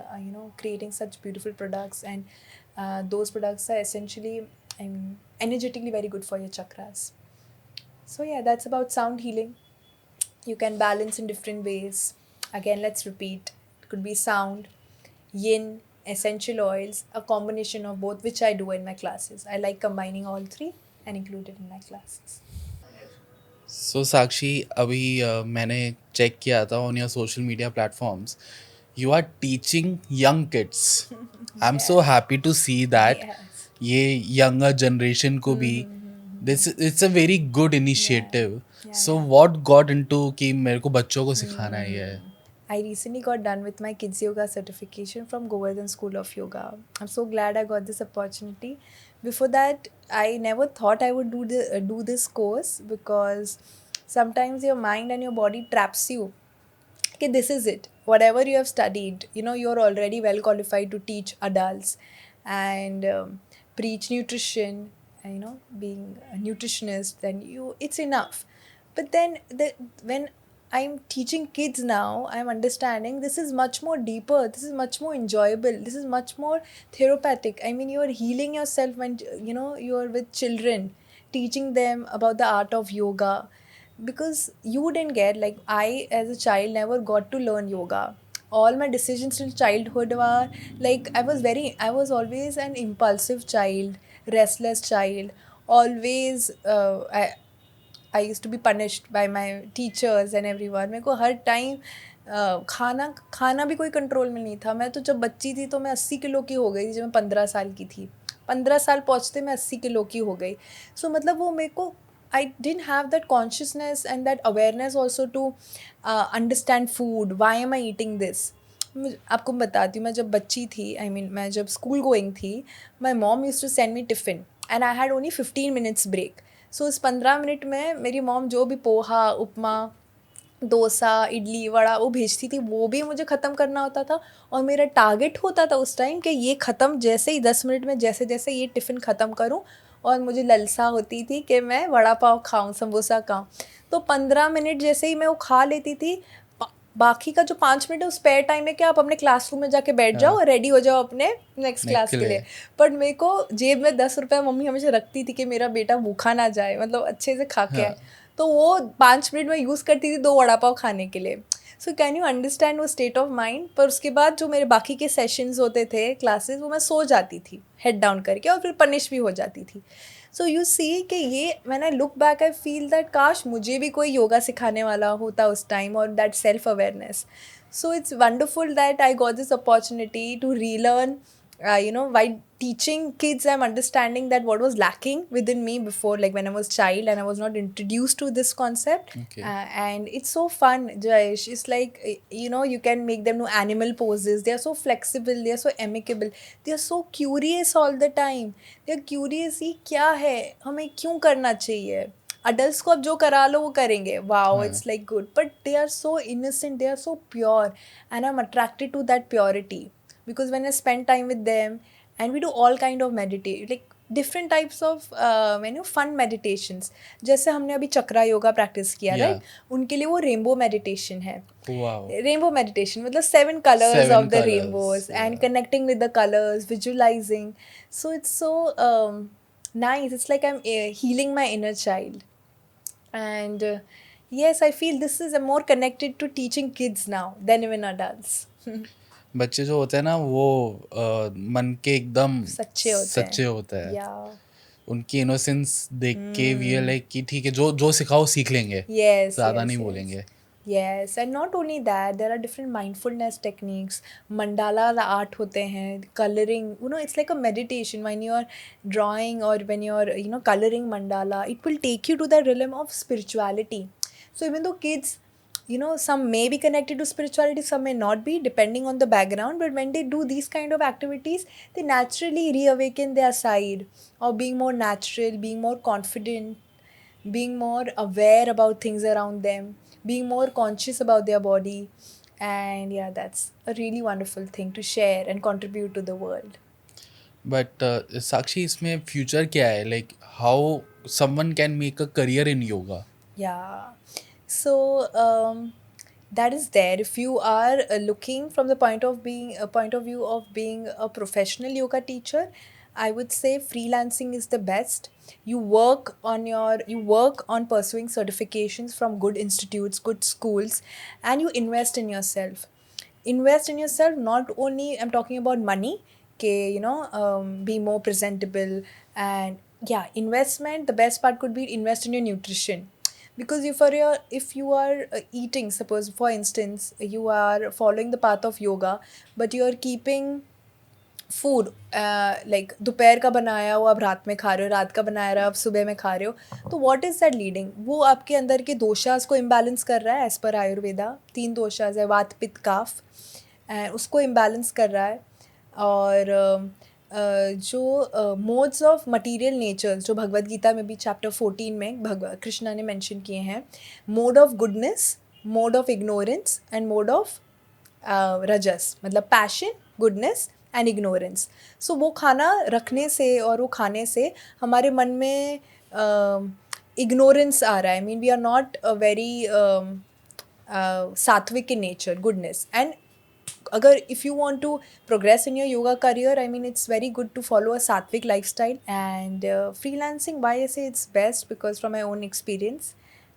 creating such beautiful products, and those products are essentially energetically very good for your chakras. So yeah, that's about sound healing. You can balance in different ways. Again, let's repeat. It could be sound, yin, essential oils, a combination of both, which I do in my classes. I like combining all three and include it in my classes. So साक्षी, अभी मैंने check किया था on your social media platforms. You are teaching young kids. I'm so happy to see that. Yes. ये younger generation को भी it's a very good initiative. So what got into कि मेरे को बच्चों को सिखाना है ये? I recently got done with my kids yoga certification from Govardhan School of Yoga. I'm so glad I got this opportunity. Before that, I never thought I would do this course, because sometimes your mind and your body traps you. Okay, this is it. Whatever you have studied, you're already well qualified to teach adults and preach nutrition. Being a nutritionist, then it's enough. But then when I'm teaching kids now, I'm understanding this is much more deeper, this is much more enjoyable, this is much more therapeutic. I mean, you're healing yourself when you're with children, teaching them about the art of yoga, because you didn't get, like, I as a child never got to learn yoga. All my decisions till childhood were like, I was always an impulsive child, restless child, always I used to be punished by my teachers and everyone. मेरे को हर time खाना भी कोई control में नहीं था. मैं तो जब बच्ची थी तो मैं 80 किलो की हो गई थी, जब मैं 15 साल की थी. 15 साल पहुँचते मैं 80 किलो की हो गई. सो मतलब वो मेरे को, I didn't have that consciousness and that awareness also to understand food. Why am I eating this? आपको बताती हूँ, मैं जब बच्ची थी, मैं जब स्कूल गोइंग थी, my mom used to send me tiffin and I had only 15 minutes break. सो इस 15 मिनट में मेरी मॉम जो भी पोहा, उपमा, डोसा, इडली, वड़ा वो भेजती थी, वो भी मुझे ख़त्म करना होता था। और मेरा टारगेट होता था उस टाइम कि ये ख़त्म जैसे ही 10 मिनट में जैसे जैसे ये टिफ़िन ख़त्म करूँ, और मुझे ललसा होती थी कि मैं वड़ा पाव खाऊं, समोसा खाऊं। तो 15 मिनट जैसे ही मैं वो खा लेती थी, बाकी का जो 5 मिनट है उस स्पेयर टाइम में क्या आप अपने क्लासरूम में जाके बैठ जाओ और रेडी हो जाओ अपने नेक्स्ट क्लास के लिए। बट मेरे को जेब में 10 रुपये मम्मी हमेशा रखती थी कि मेरा बेटा भूखा ना जाए, मतलब अच्छे से खा के आए। तो वो 5 मिनट में यूज़ करती थी 2 वड़ा पाव खाने के लिए। सो कैन यू अंडरस्टैंड वो स्टेट ऑफ माइंड। पर उसके बाद जो मेरे बाकी के सेशंस होते थे, क्लासेस, वो मैं सो जाती थी हेड डाउन करके, और फिर पनिश भी हो जाती थी। सो यू सी कि ये when I look back I feel that काश मुझे भी कोई योगा सिखाने वाला होता उस टाइम, और that self awareness. So it's wonderful that I got this opportunity to relearn, while teaching kids, I'm understanding that what was lacking within me before, like when I was child and I was not introduced to this concept. Okay. And it's so fun, Jayesh. It's like, you can make them do animal poses. They are so flexible. They are so amicable. They are so curious all the time. They are curious ही क्या है, हमें क्यों करना चाहिए. Adult को अब जो करा लो वो करेंगे, wow, it's like good, but they are so innocent, they are so pure, and I am attracted to that purity because when I spend time with them and we do all kind of meditate, like different types of fun meditations. जैसे हमने अभी chakra yoga practice किया, right? उनके लिए वो rainbow meditation है. Rainbow meditation मतलब 7 colors of the rainbows and connecting with the colors, visualizing. So it's so nice. It's like I'm healing my inner child. And yes, I feel this is more connected to teaching kids now than even adults. बच्चे जो होते हैं ना वो मन के एकदम सच्चे होते हैं. Yeah. उनकी इनोसेंस देख के वी आर लाइक कि ठीक है, जो जो सिखाओ सीख लेंगे, ज़्यादा नहीं बोलेंगे. Yes, and not only that, there are different mindfulness techniques. Mandala art होते हैं, coloring. It's like a meditation when you are drawing or when you are, coloring mandala. It will take you to the realm of spirituality. So even though kids, some may be connected to spirituality, some may not be, depending on the background. But when they do these kind of activities, they naturally reawaken their side of being more natural, being more confident, being more aware about things around them, being more conscious about their body. And yeah, that's a really wonderful thing to share and contribute to the world. But Sakshi, इसमें future क्या है? Like how someone can make a career in yoga? Yeah. So that is there. If you are looking from the point of view of being a professional yoga teacher, I would say freelancing is the best. You work on pursuing certifications from good institutes, good schools, and you invest in yourself. Invest in yourself, not only I'm talking about money, be more presentable. And yeah, investment, the best part could be invest in your nutrition. Because if you are eating, suppose for instance you are following the path of yoga, but you are keeping food like दोपहर का बनाया वो आप रात में खा रहे हो, रात का बनाया रहा आप सुबह में खा रहे हो, तो व्हाट इज़ दैट लीडिंग? वो आपके अंदर के दोषास को इम्बैलेंस कर रहा है. एज़ पर आयुर्वेदा 3 दोषास है, वात पित्त काफ, उसको इम्बैलेंस कर रहा है. और जो मोड्स ऑफ मटीरियल नेचर्स जो भगवद गीता में भी चैप्टर 14 में कृष्णा ने मेंशन किए हैं, mode of goodness, mode of ignorance and mode of rajas, मतलब passion, goodness and ignorance. So वो खाना रखने से और वो खाने से हमारे मन में इग्नोरेंस आ रहा है. वी आर नॉट वेरी सात्विक इन नेचर, गुडनेस. एंड अगर if you want to progress in your yoga career, it's very good to follow a sattvic lifestyle. And freelancing, why I say it's best, because from my own experience,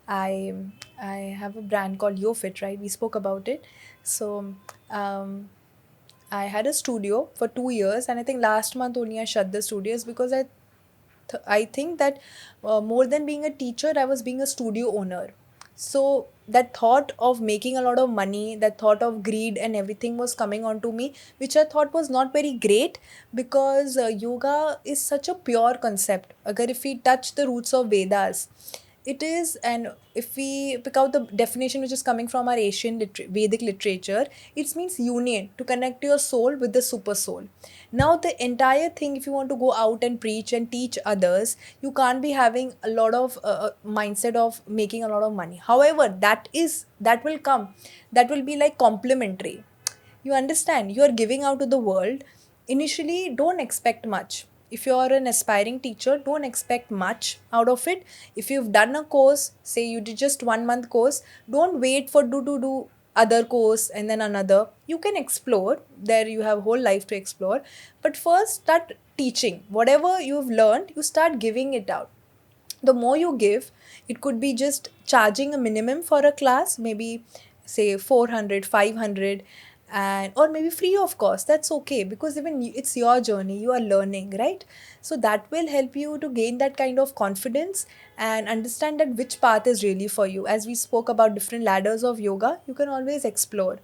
I have a brand called YoFit, right? We spoke about it. So I had a studio for 2 years, and I think last month only I shut the studios because I think that more than being a teacher, I was being a studio owner. So that thought of making a lot of money, that thought of greed and everything was coming onto me, which I thought was not very great, because yoga is such a pure concept. Agar if we touch the roots of Vedas, it is, and if we pick out the definition which is coming from our Asian Vedic literature, it means union, to connect your soul with the super soul. Now, the entire thing, if you want to go out and preach and teach others, you can't be having a lot of mindset of making a lot of money. However, that will come, that will be like complementary. You understand, you are giving out to the world. Initially, don't expect much. If you are an aspiring teacher, don't expect much out of it. If you've done a course, say you did just 1 month course, don't wait for to do other course and then another. You can explore there, you have whole life to explore, but first start teaching whatever you've learned, you start giving it out. The more you give, it could be just charging a minimum for a class, maybe say 400, 500, and or maybe free of cost. That's okay, because even it's your journey, you are learning, right? So that will help you to gain that kind of confidence and understand that which path is really for you. As we spoke about different ladders of yoga, you can always explore.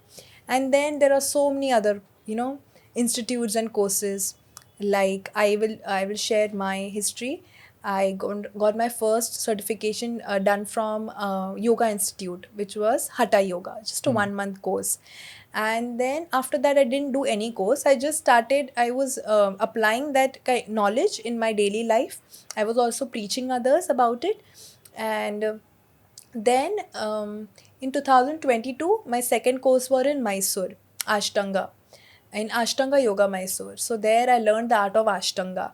And then there are so many other, institutes and courses. Like I will share my history. I got my first certification done from Yoga Institute, which was Hatha Yoga, just a 1 month course. And then after that, I didn't do any course. I just started, I was applying that knowledge in my daily life. I was also preaching others about it. And then in 2022, my second course were in Mysore, Ashtanga, in Ashtanga Yoga Mysore. So there I learned the art of Ashtanga.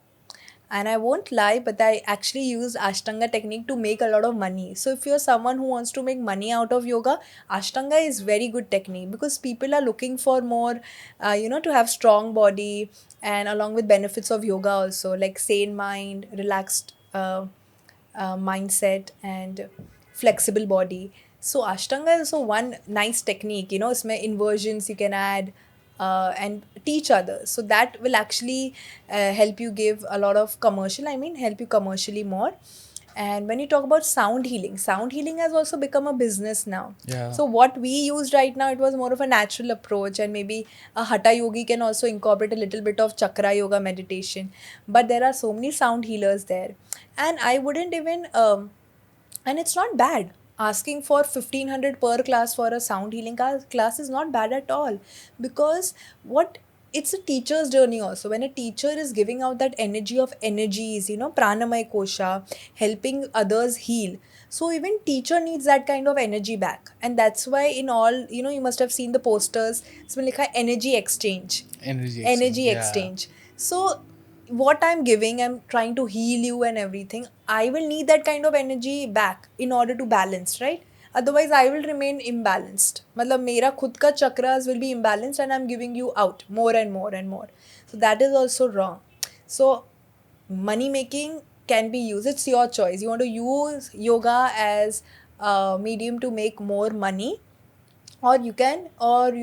And I won't lie, but I actually use Ashtanga technique to make a lot of money. So if you're someone who wants to make money out of yoga, Ashtanga is very good technique, because people are looking for more, to have strong body, and along with benefits of yoga also, like sane mind, relaxed mindset, and flexible body. So Ashtanga is also one nice technique. Isme inversions you can add and teach others. So that will actually help you give a lot of help you commercially more. And when you talk about sound healing has also become a business now. Yeah. So what we used right now, it was more of a natural approach, and maybe a hatha yogi can also incorporate a little bit of chakra yoga meditation. But there are so many sound healers there, and I wouldn't even and it's not bad. Asking for 1500 per class for a sound healing class is not bad at all, because what it's a teacher's journey also. When a teacher is giving out that energy of energies, pranamaya kosha, helping others heal, so even teacher needs that kind of energy back. And that's why in all, you must have seen the posters, it's been like energy exchange. Energy exchange. Yeah. So what I'm giving, I'm trying to heal you and everything. I will need that kind of energy back in order to balance, right? Otherwise, I will remain imbalanced. Matlab, mera khud ka chakras will be imbalanced, and I'm giving you out more and more and more. So that is also wrong. So money making can be used. It's your choice. You want to use yoga as a medium to make more money, or you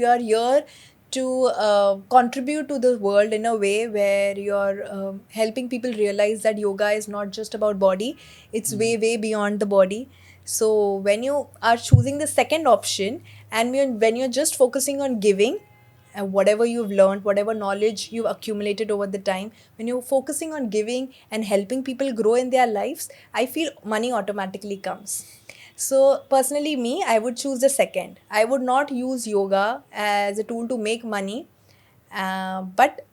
are here to contribute to the world in a way where you're helping people realize that yoga is not just about body, it's way beyond the body. So when you are choosing the second option, and when you're just focusing on giving, whatever you've learned, whatever knowledge you've accumulated over the time, when you're focusing on giving and helping people grow in their lives, I feel money automatically comes. So personally, me, I would choose the second. I would not use yoga as a tool to make money, but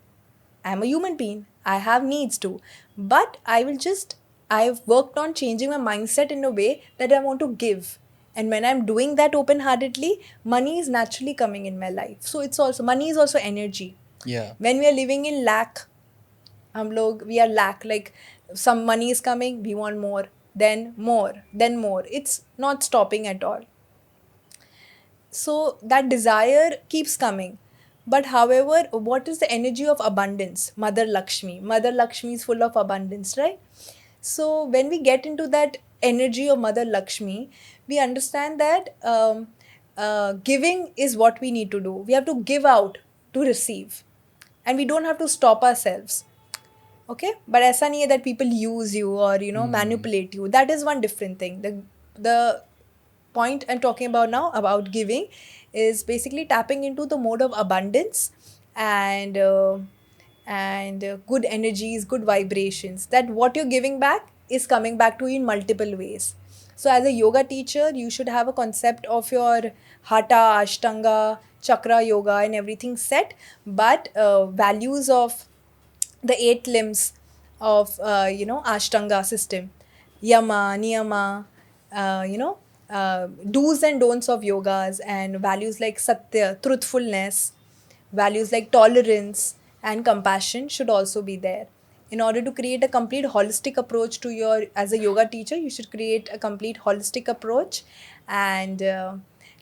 I'm a human being. I have needs too. But I've worked on changing my mindset in a way that I want to give. And when I'm doing that open heartedly, money is naturally coming in my life. So money is also energy. Yeah. When we are living in lack, we are lack, like some money is coming, we want more, then more, then more. It's not stopping at all. So that desire keeps coming. But however, what is the energy of abundance? Mother Lakshmi. Mother Lakshmi is full of abundance, right? So when we get into that energy of Mother Lakshmi, we understand that giving is what we need to do. We have to give out to receive, and we don't have to stop ourselves. Okay, but ऐसा नहीं है that people use you or manipulate you. That is one different thing. The point I'm talking about now about giving is basically tapping into the mode of abundance and good energies, good vibrations. That what you're giving back is coming back to you in multiple ways. So as a yoga teacher, you should have a concept of your hatha, ashtanga, chakra yoga and everything set, but values of the 8 limbs of ashtanga system, yama, niyama, do's and don'ts of yogas, and values like satya, truthfulness, values like tolerance and compassion should also be there. In order to create a complete holistic approach to your, as a yoga teacher, you should create a complete holistic approach and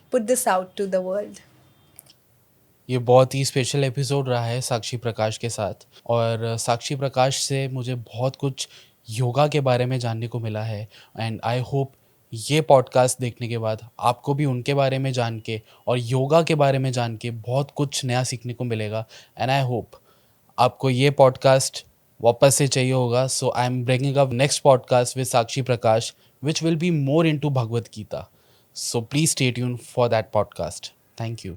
put this out to the world. ये बहुत ही special episode रहा है साक्षी प्रकाश के साथ, और साक्षी प्रकाश से मुझे बहुत कुछ योगा के बारे में जानने को मिला है। एंड आई होप ये पॉडकास्ट देखने के बाद आपको भी उनके बारे में जान के और योगा के बारे में जान के बहुत कुछ नया सीखने को मिलेगा। एंड आई होप आपको ये पॉडकास्ट वापस से चाहिए होगा। So I am bringing up next podcast with Sakshi Prakash which will be more into Bhagavad Gita. So please stay tune for that podcast. Thank you.